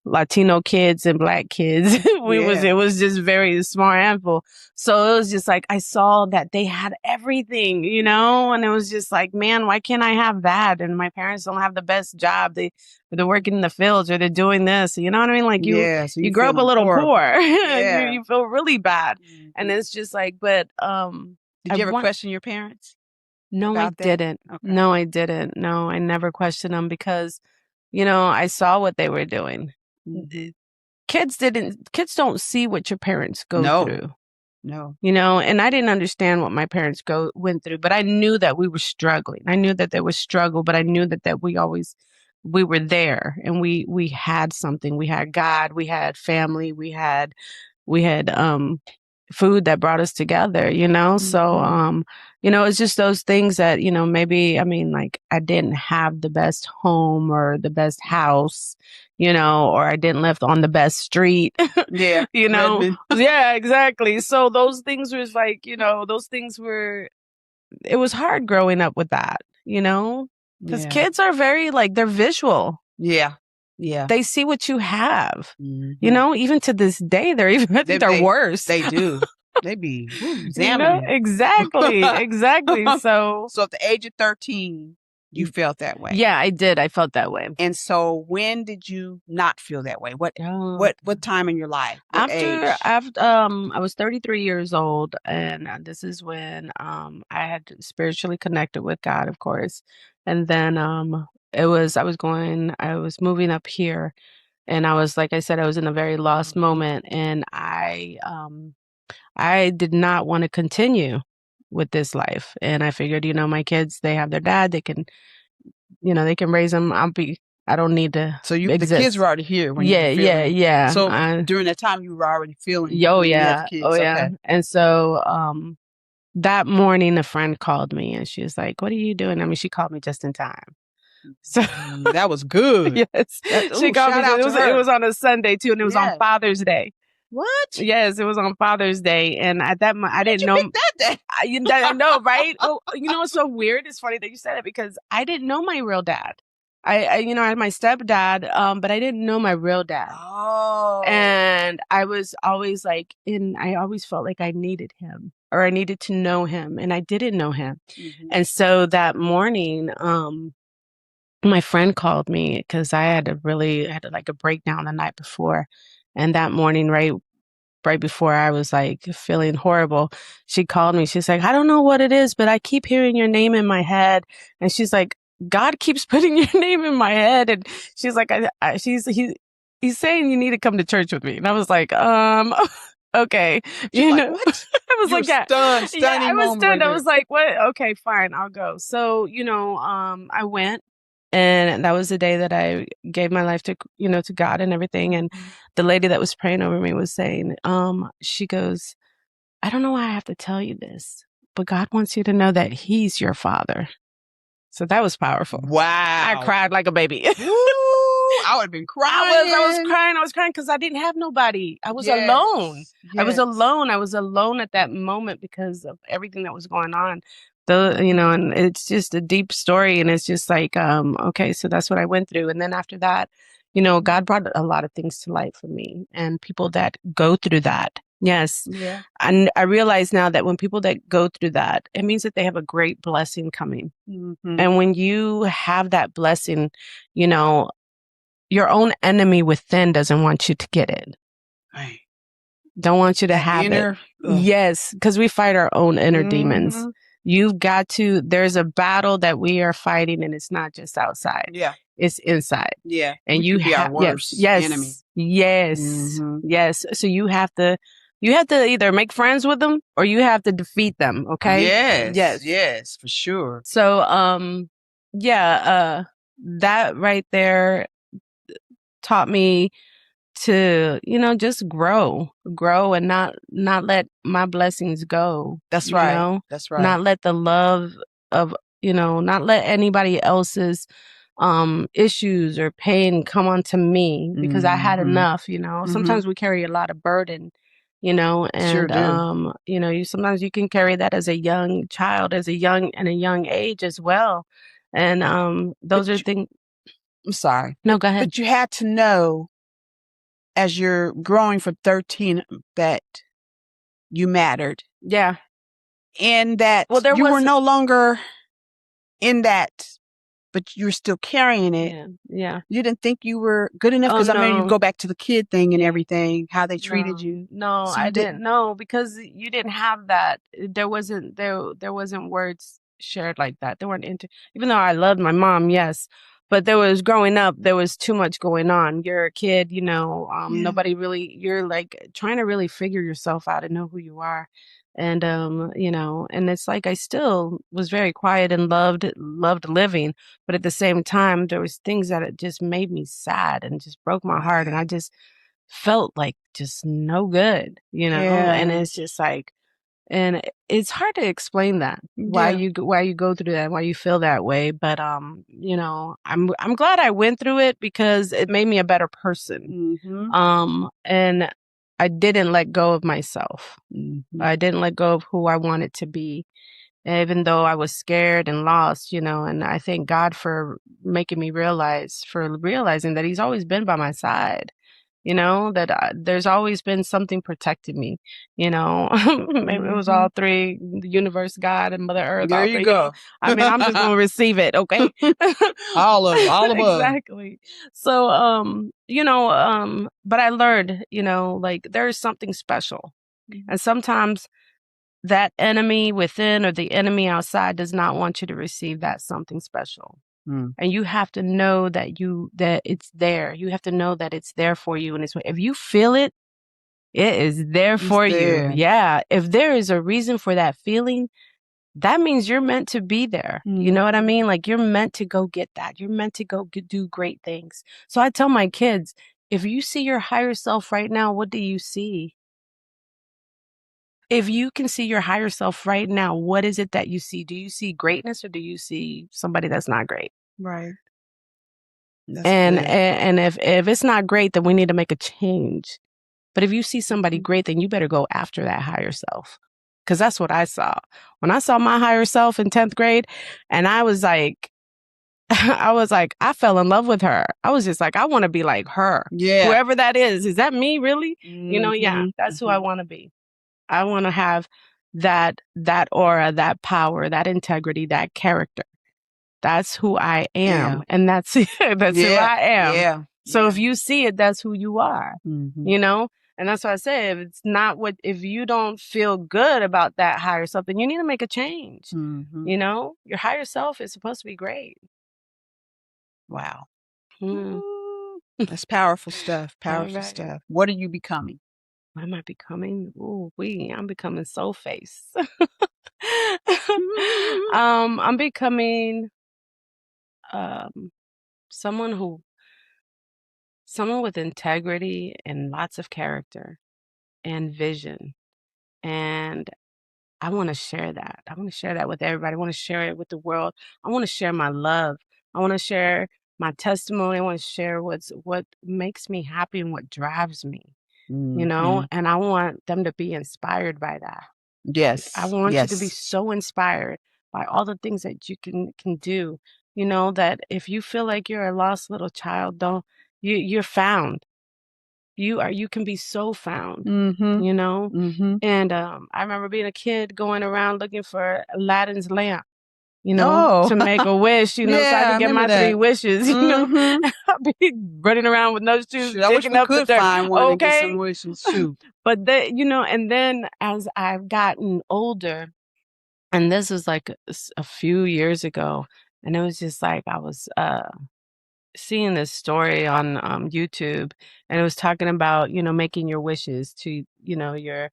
S2: Latino kids and Black kids. It was just very small handful. So it was just like, I saw that they had everything, and it was just like, man, why can't I have that? And my parents don't have the best job. They're working in the fields or they're doing this. You know what I mean? Like so you grow up a little poor. You feel really bad. And it's just like, but,
S1: did you ever question your parents?
S2: No, I didn't. Okay. No, I didn't. No, I never questioned them because, I saw what they were doing. Kids don't see what your parents go through.
S1: No.
S2: And I didn't understand what my parents went through, but I knew that we were struggling. I knew that there was struggle, but I knew that we were there and we had something. We had God, we had family, we had food that brought us together, So, it's just those things that, maybe, I didn't have the best home or the best house, or I didn't live on the best street.
S1: Yeah.
S2: Yeah, exactly. So those things was like, it was hard growing up with that, because kids are very they're visual.
S1: Yeah. Yeah.
S2: They see what you have, even to this day, they're worse.
S1: They do. They be examining.
S2: Exactly. So
S1: at the age of 13, you felt that way.
S2: Yeah, I did. I felt that way.
S1: And so when did you not feel that way? What time in your life?
S2: After I was 33 years old, and this is when I had spiritually connected with God, of course. And then I was moving up here, and I was, like I said, I was in a very lost moment, and I did not want to continue with this life. And I figured, my kids, they have their dad, they can raise them. I don't need to exist.
S1: The kids were already here when
S2: yeah.
S1: So during that time you were already feeling
S2: kids. Okay. And so that morning a friend called me and she was like, "What are you doing?" She called me just in time. So
S1: that was good.
S2: Yes. She called me. It was on a Sunday too, and it was on Father's Day.
S1: What?
S2: Yes, it was on Father's Day, and at that moment, I didn't know
S1: that day.
S2: I know, right? Well, what's so weird? It's funny that you said it because I didn't know my real dad. I had my stepdad, but I didn't know my real dad.
S1: Oh.
S2: And I was always I always felt like I needed him or I needed to know him, and I didn't know him. Mm-hmm. And so that morning, my friend called me because I had a breakdown the night before. And that morning, right before I was feeling horrible, she called me. She's like, "I don't know what it is, but I keep hearing your name in my head." And she's like, "God keeps putting your name in my head." And she's like, he's saying you need to come to church with me. And I was like, okay.
S1: What?
S2: I was
S1: stunned.
S2: I was stunned. I was like, what? Okay, fine, I'll go. So, I went. And that was the day that I gave my life to God and everything. And the lady that was praying over me was saying, she goes, "I don't know why I have to tell you this, but God wants you to know that He's your father." So that was powerful.
S1: Wow.
S2: I cried like a baby.
S1: Ooh, I would have been crying.
S2: I was crying because I didn't have nobody. I was alone.
S1: Yes.
S2: I was alone. I was alone at that moment because of everything that was going on. And it's just a deep story, and it's just okay, so that's what I went through. And then after that, God brought a lot of things to light for me and people that go through that. Yes.
S1: Yeah.
S2: And I realize now that when people that go through that, it means that they have a great blessing coming. Mm-hmm. And when you have that blessing, your own enemy within doesn't want you to get it.
S1: Right.
S2: Don't want you to have it. Yes, because we fight our own inner demons. You've got to, there's a battle that we are fighting, and it's not just outside.
S1: Yeah.
S2: It's inside.
S1: Yeah.
S2: And you
S1: have our worst enemy.
S2: Yes. Mm-hmm. Yes. So you have to either make friends with them or you have to defeat them. Okay.
S1: Yes, for sure.
S2: So, that right there taught me to, just grow and not let my blessings go.
S1: That's right. That's right.
S2: Not let the love of, not let anybody else's issues or pain come onto me, because I had enough, Sometimes we carry a lot of burden, and
S1: Sure do.
S2: sometimes you can carry that as a young child, at a young age as well. And those are things.
S1: I'm sorry.
S2: No, go ahead.
S1: But you had to know, as you're growing from 13, that you mattered.
S2: Yeah.
S1: And that you were no longer in that, but you were still carrying it.
S2: Yeah.
S1: You didn't think you were good enough? Because I mean, you go back to the kid thing and everything, how they treated you.
S2: No,
S1: So
S2: I didn't know, because you didn't have that. There wasn't words shared like that. There weren't even though I loved my mom, yes. But growing up, there was too much going on. You're a kid, nobody really, you're like trying to really figure yourself out and know who you are. And, and it's like, I still was very quiet and loved living. But at the same time, there was things that it just made me sad and just broke my heart. And I just felt like just no good, and it's just like, and it's hard to explain that, why you go through that, why you feel that way. But, I'm glad I went through it, because it made me a better person. And I didn't let go of myself. I didn't let go of who I wanted to be, even though I was scared and lost, and I thank God for realizing that He's always been by my side. That there's always been something protecting me, maybe it was all three, the universe, God, and Mother Earth.
S1: There you go.
S2: I mean, I'm just going to receive it. Okay.
S1: all above.
S2: Exactly. So, but I learned, like, there's something special. And sometimes that enemy within or the enemy outside does not want you to receive that something special. And you have to know that it's there. You have to know that it's there for you. And if you feel it, it is there for you. Yeah. If there is a reason for that feeling, that means you're meant to be there. You know what I mean? Like, you're meant to go get that. You're meant to go do great things. So I tell my kids, if you see your higher self right now, what do you see? If you can see your higher self right now, what is it that you see? Do you see greatness, or do you see somebody that's not great?
S1: Right.
S2: And if it's not great, then we need to make a change. But if you see somebody great, then you better go after that higher self. Because that's what I saw. When I saw my higher self in 10th grade, and I was like, I fell in love with her. I was just like, I want to be like her.
S1: Yeah.
S2: Whoever that is that me, really? Yeah, that's who I want to be. I want to have that aura, that power, that integrity, that character. That's who I am. Yeah. And that's who I am.
S1: Yeah.
S2: So if you see it, that's who you are, And that's why I say, if you don't feel good about that higher self, then you need to make a change. Your higher self is supposed to be great.
S1: Wow. That's powerful stuff. Powerful stuff. What are you becoming?
S2: What am I becoming? I'm becoming soul face. I'm becoming someone with integrity and lots of character and vision. And I want to share that. I want to share that with everybody. I want to share it with the world. I want to share my love. I want to share my testimony. I want to share what makes me happy and what drives me, and I want them to be inspired by that.
S1: Yes.
S2: I want you to be so inspired by all the things that you can do. That if you feel like you're a lost little child, you're found. You can be so found, And I remember being a kid going around looking for Aladdin's lamp, to make a wish, so I could get my 3 wishes, I'd be running around with no shoes,
S1: I wish
S2: digging
S1: we
S2: up
S1: could
S2: the dirt.
S1: find one and get some wishes too.
S2: But and then as I've gotten older, and this was like a few years ago, and it was just like I was seeing this story on YouTube, and it was talking about making your wishes to your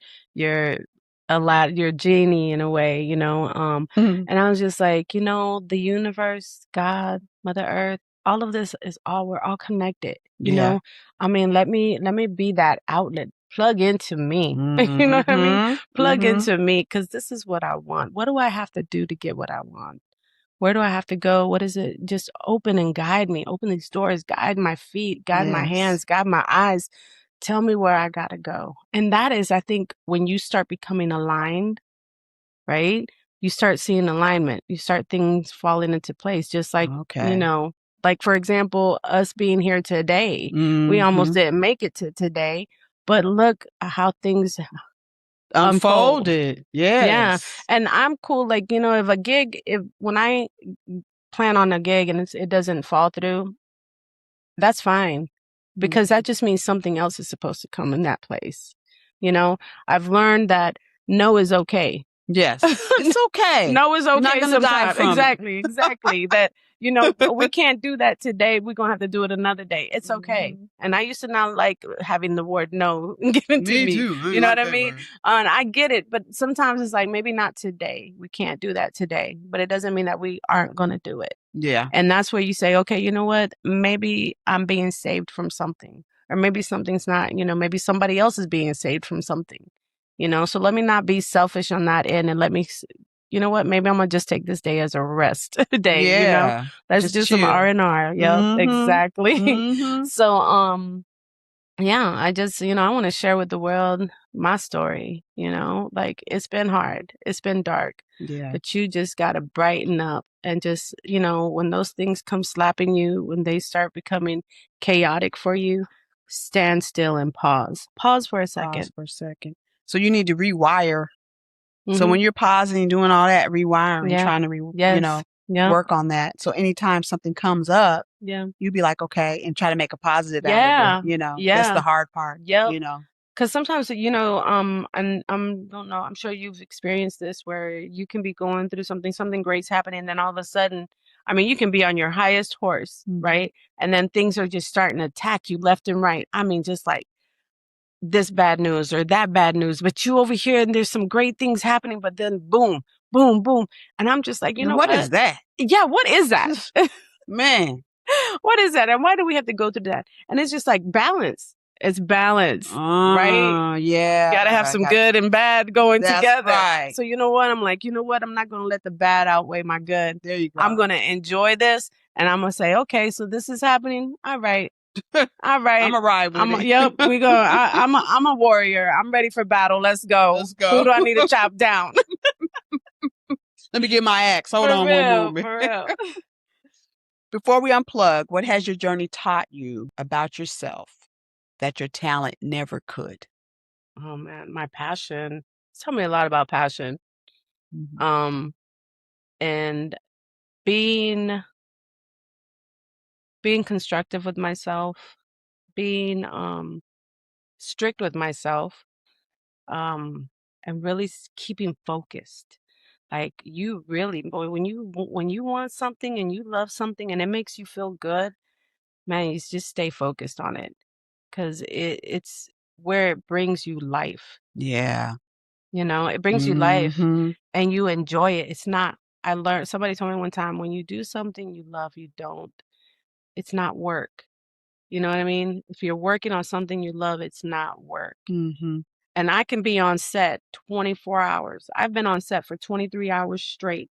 S2: genie in a way, and I was just like, the universe, God, Mother Earth, all of this is we're all connected. You
S1: Yeah.
S2: know, I mean, let me be that outlet. Plug into me.
S1: Mm-hmm.
S2: You know what I mean? Plug
S1: Mm-hmm.
S2: into me, because this is what I want. What do I have to do to get what I want? Where do I have to go? What is it? Just open and guide me. Open these doors, guide my feet, guide my hands, guide my eyes. Tell me where I got to go. And that is, I think, when you start becoming aligned, right? You start seeing alignment. You start things falling into place. Just like, you know, like, for example, us being here today, we almost didn't make it to today, but look how things
S1: unfolded. Yes.
S2: Yeah. And I'm cool. Like, you know, when I plan on a gig and it doesn't fall through, that's fine, because that just means something else is supposed to come in that place. You know, I've learned that no is okay.
S1: Yes. It's okay.
S2: No is okay.
S1: You're not gonna die from
S2: exactly. That, you know, we can't do that today. We're going to have to do it another day. It's okay. And I used to not like having the word no given to me. Me too. You know what I mean? And I get it. But sometimes it's like, maybe not today. We can't do that today. But it doesn't mean that we aren't going to do it.
S1: Yeah.
S2: And that's where you say, okay, you know what? Maybe I'm being saved from something. Or maybe something's not, you know, maybe somebody else is being saved from something. You know, so let me not be selfish on that end, and let me, you know what? Maybe I'm gonna just take this day as a rest day.
S1: Yeah.
S2: You know, let's do some R&R. Yep, exactly. So, yeah, I just, you know, I want to share with the world my story. You know, like, it's been hard, it's been dark.
S1: Yeah.
S2: But you just gotta brighten up, and just, you know, when those things come slapping you, when they start becoming chaotic for you, stand still and pause. Pause for a second.
S1: So you need to rewire. So when you're pausing and doing all that rewiring, trying to, you know, work on that. So anytime something comes up, you be like, okay, and try to make a positive out of it. You know, that's the hard part. You know,
S2: because sometimes, you know, and don't know, I'm sure you've experienced this, where you can be going through something great's happening, and then all of a sudden, I mean, you can be on your highest horse, right? And then things are just starting to attack you left and right. I mean, just like this bad news or that bad news, but you over here and there's some great things happening, but then boom, boom, boom. And I'm just like, you know what?
S1: What is that?
S2: Yeah, what is that?
S1: Man.
S2: What is that? And why do we have to go through that? And it's just like balance. It's balance, right?
S1: Yeah.
S2: You gotta have some good and bad going together.
S1: Right.
S2: So you know what? I'm like, you know what? I'm not gonna let the bad outweigh my good.
S1: There you go.
S2: I'm gonna enjoy this, and I'm gonna say, okay, so this is happening. All right. All right.
S1: I'm a ride with it.
S2: Yep, we go. I'm a warrior. I'm ready for battle. Let's go.
S1: Let's go.
S2: Who do I need to chop down?
S1: Let me get my axe. Hold on one moment.
S2: For real.
S1: Before we unplug, what has your journey taught you about yourself that your talent never could?
S2: Oh man, my passion. It's taught me a lot about passion. And being constructive with myself, being strict with myself, and really keeping focused. Like, you really, boy, when you want something and you love something and it makes you feel good, man, you just stay focused on it, because it's where it brings you life.
S1: Yeah.
S2: You know, it brings you life, and you enjoy it. It's not. Somebody told me one time, when you do something you love, it's not work. You know what I mean? If you're working on something you love, it's not work. And I can be on set 24 hours. I've been on set for 23 hours straight.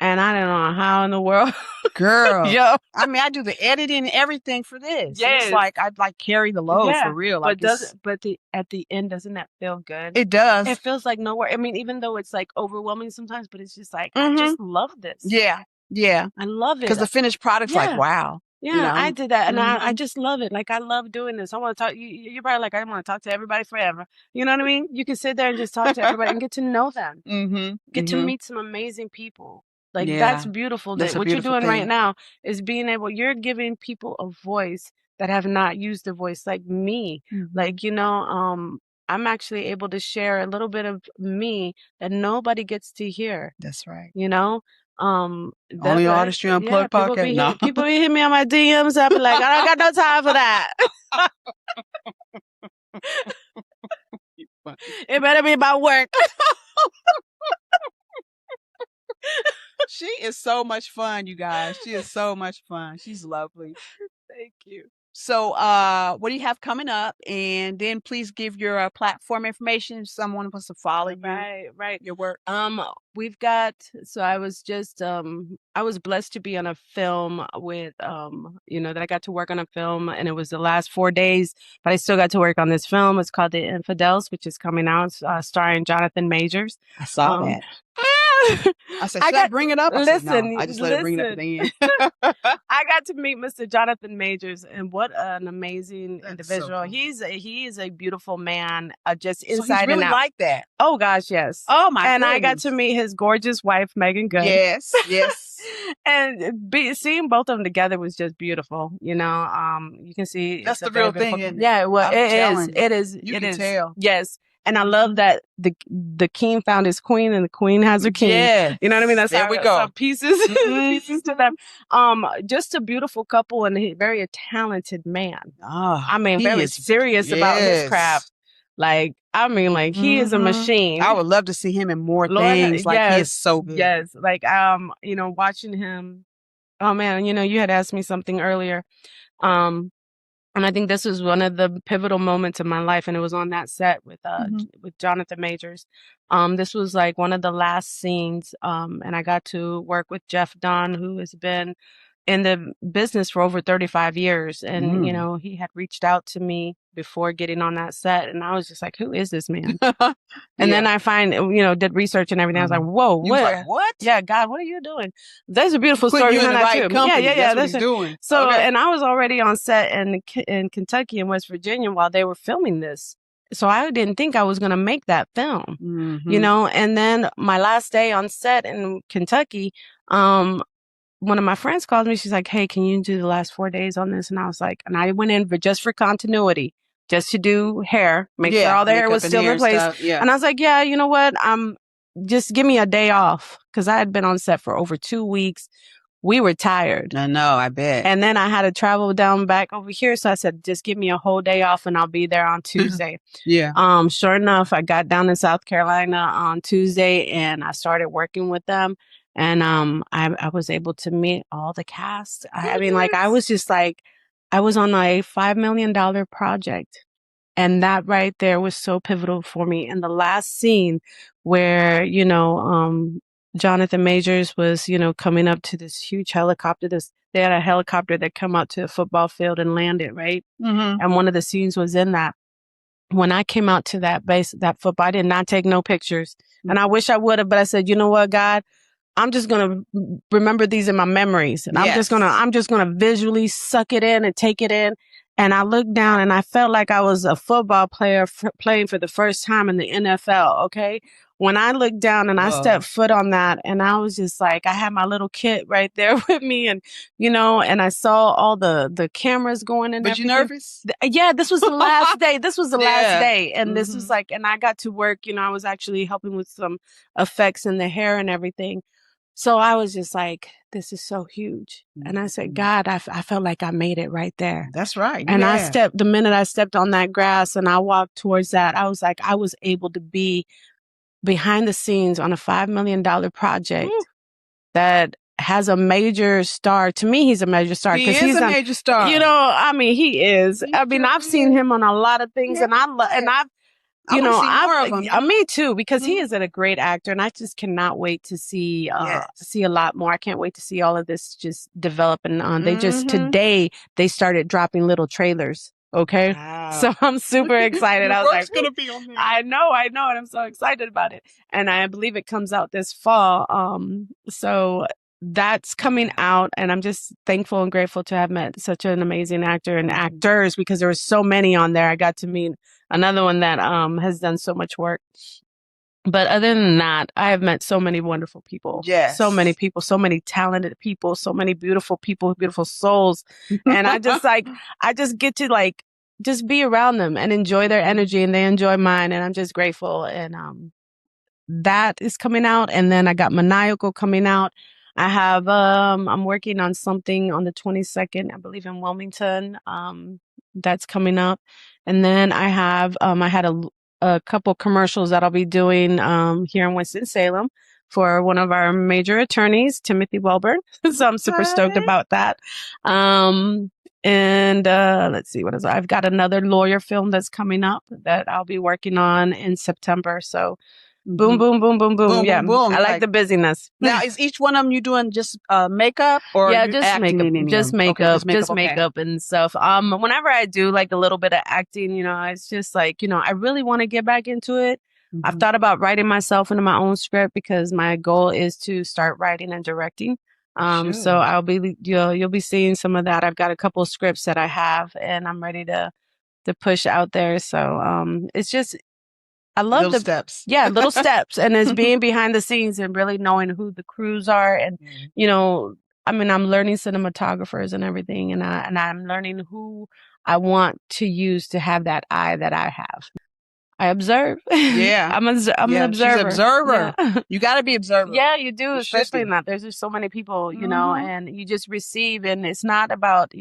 S2: And I don't know how in the world.
S1: Girl.
S2: Yo.
S1: I mean, I do the editing and everything for this.
S2: Yes.
S1: It's like I'd like carry the load for real. Like,
S2: but at the end, doesn't that feel good?
S1: It does.
S2: It feels like nowhere. I mean, even though it's like overwhelming sometimes, but it's just like, I just love this.
S1: Yeah. Yeah.
S2: I love it.
S1: Because the finished product's like, wow.
S2: Yeah,
S1: you know?
S2: I did that, and I just love it. Like, I love doing this. I want to talk. You're probably like, I want to talk to everybody forever. You know what I mean? You can sit there and just talk to everybody and get to know them. Get to meet some amazing people. Like, that's beautiful.
S1: That's
S2: what you're doing right now is you're giving people a voice that have not used a voice, like me. Like, you know, I'm actually able to share a little bit of me that nobody gets to hear.
S1: That's right.
S2: You know?
S1: Only Artistry Unplugged podcast.
S2: People be hitting me on my DMs. I be like, I don't got no time for that. It better be about work.
S1: She is so much fun, you guys. She is so much fun. She's lovely.
S2: Thank you.
S1: So, what do you have coming up? And then please give your platform information if someone wants to follow you.
S2: Right.
S1: Your work.
S2: We've got, so I was just, I was blessed to be on a film with, that I got to work on a film, and it was the last 4 days, but I still got to work on this film. It's called The Infidels, which is coming out, starring Jonathan Majors.
S1: I saw that. I said, should I bring it up? I said, no, I just let it bring it up at the end.
S2: I got to meet Mr. Jonathan Majors, and what an amazing individual. So cool. He is a beautiful man, just inside
S1: he's really
S2: and out.
S1: Like that.
S2: Oh gosh, yes.
S1: Oh my
S2: And
S1: goodness.
S2: I got to meet his gorgeous wife, Megan Good.
S1: Yes.
S2: And seeing both of them together was just beautiful. You can see
S1: that's the real thing. Isn't it?
S2: Yeah, well, it is.
S1: You can tell.
S2: Yes. And I love that the king found his queen and the queen has her king.
S1: Yeah.
S2: You know what I mean? That's
S1: there we go.
S2: Pieces to them. Just a beautiful couple and a very talented man.
S1: Oh,
S2: I mean, very serious about his craft. Like, he is a machine.
S1: I would love to see him in more things. He is so good.
S2: Yes. Like, watching him. Oh man, you had asked me something earlier. And I think this was one of the pivotal moments of my life, and it was on that set with Jonathan Majors. This was like one of the last scenes, and I got to work with Jeff Dunn, who has been in the business for over 35 years. And, he had reached out to me before getting on that set, and I was just like, who is this man? And then I did research and everything. I was like, whoa,
S1: what?
S2: Yeah, God, what are you doing? There's a beautiful story behind that too.
S1: Company. Yeah. That's what he's doing.
S2: So, and I was already on set in Kentucky and West Virginia while they were filming this. So I didn't think I was going to make that film, and then my last day on set in Kentucky, one of my friends called me. She's like, hey, can you do the last 4 days on this? And I was like, and I went in just for continuity, just to do hair, make sure all the hair was still in place. And I was like, yeah, you know what? Just give me a day off. Cause I had been on set for over 2 weeks. We were tired.
S1: I know, I bet.
S2: And then I had to travel down back over here. So I said, just give me a whole day off and I'll be there on Tuesday. Sure enough, I got down in South Carolina on Tuesday and I started working with them. And I was able to meet all the cast. I was just like, I was on a $5 million project. And that right there was so pivotal for me. And the last scene where, Jonathan Majors was, coming up to this huge helicopter. They had a helicopter that come out to a football field and landed, right? Mm-hmm. And one of the scenes was in that. When I came out to that football, I did not take no pictures. Mm-hmm. And I wish I would have, but I said, you know what, God? I'm just going to remember these in my memories. And I'm just going to visually suck it in and take it in. And I looked down and I felt like I was a football player playing for the first time in the NFL. Okay. When I looked down and I stepped foot on that, and I was just like, I had my little kit right there with me, and and I saw all the cameras going in.
S1: But you nervous?
S2: Yeah, this was the last day. This was the last day, and this was like, and I got to work. I was actually helping with some effects in the hair and everything. So I was just like, this is so huge. And I said, God, I felt like I made it right there.
S1: That's right.
S2: And the minute I stepped on that grass and I walked towards that, I was like, I was able to be behind the scenes on a $5 million project that has a major star. To me, he's a major star.
S1: He is a major star.
S2: He is. I've seen him on a lot of things, and I've me too, because he is a great actor, and I just cannot wait to see a lot more. I can't wait to see all of this just develop. And they just today they started dropping little trailers. Okay, so I'm super excited. I was like,
S1: gonna be on there.
S2: I know, and I'm so excited about it. And I believe it comes out this fall. So that's coming out, and I'm just thankful and grateful to have met such an amazing actor and actors, because there were so many on there. I got to meet another one that has done so much work. But other than that, I have met so many wonderful people.
S1: Yes.
S2: So many people, so many talented people, so many beautiful people, beautiful souls. And I just get to just be around them and enjoy their energy, and they enjoy mine. And I'm just grateful. And that is coming out. And then I got Maniacal coming out. I have, I'm working on something on the 22nd, I believe, in Wilmington. That's coming up. And then I have, I had a couple commercials that I'll be doing here in Winston-Salem for one of our major attorneys, Timothy Welburn. So I'm super stoked about that. And let's see, what is it? I've got another lawyer film that's coming up that I'll be working on in September. So boom, boom, boom, boom, boom. Yeah, boom, boom. I like the busyness.
S1: Now, is each one of them you doing just makeup or
S2: just makeup, just makeup and stuff. Whenever I do like a little bit of acting, it's just like, I really want to get back into it. I've thought about writing myself into my own script because my goal is to start writing and directing. So I'll be, you'll be seeing some of that. I've got a couple of scripts that I have and I'm ready to push out there. So, it's just, I love
S1: little steps.
S2: Yeah, little steps. And it's being behind the scenes and really knowing who the crews are. And, I'm learning cinematographers and everything. And I'm learning who I want to use to have that eye that I have. I observe.
S1: Yeah.
S2: I'm an observer.
S1: She's an observer. Yeah. You got to be observant.
S2: Yeah, you do, especially in that. There's just so many people, and you just receive. And it's not about,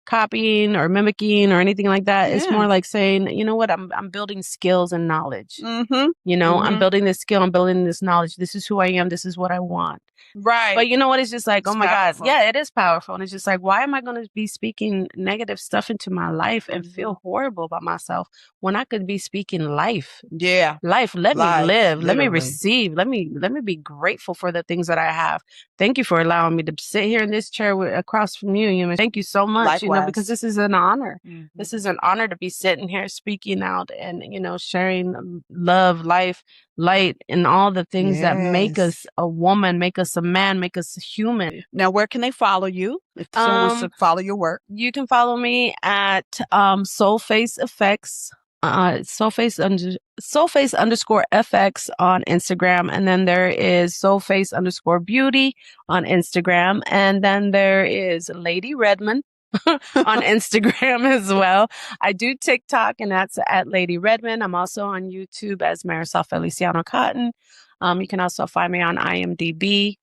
S2: copying or mimicking or anything like that. Yeah. It's more like saying, you know what, I'm building skills and knowledge. I'm building this skill, I'm building this knowledge. This is who I am. This is what I want.
S1: Right.
S2: But you know what? It's just like, oh my God. Yeah, it is powerful. And it's just like, why am I going to be speaking negative stuff into my life and feel horrible about myself when I could be speaking life?
S1: Yeah.
S2: Life. Let me live. Literally. Let me receive. Let me be grateful for the things that I have. Thank you for allowing me to sit here in this chair across from you. Thank you so much.
S1: Likewise.
S2: Because this is an honor. This is an honor to be sitting here speaking out and, sharing love, life, light, and all the things that make us a woman, make us a man, make us human.
S1: Now, where can they follow you? If someone wants to follow your work,
S2: you can follow me at Soulface Effects, Soulface_FX on Instagram, and then there is Soulface_Beauty on Instagram, and then there is Lady Redmond on Instagram as well. I do TikTok, and that's at Lady Redmond. I'm also on YouTube as Marisol Feliciano Cotton. You can also find me on IMDb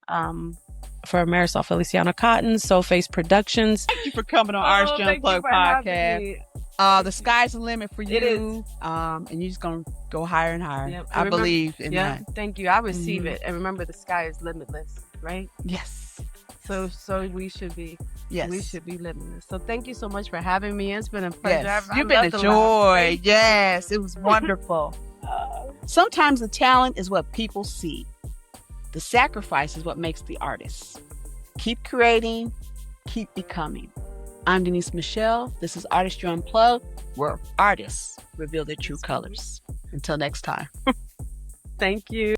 S2: for Marisol Feliciano Cotton, Soulface Productions.
S1: Thank you for coming on Artistry Unplugged podcast. The sky's the limit for you.
S2: It is.
S1: And you're just going to go higher and higher. Yep. I believe in that.
S2: Thank you. I receive it. And remember, the sky is limitless, right?
S1: Yes.
S2: So we should be.
S1: Yes.
S2: We should be limitless. So thank you so much for having me. It's been a pleasure.
S1: Yes. You've been a joy. Yes. It was wonderful. Sometimes the talent is what people see. The sacrifice is what makes the artist. Keep creating. Keep becoming. I'm Denise Michelle. This is Artistry Unplugged, where artists reveal their true colors. Until next time.
S2: Thank you.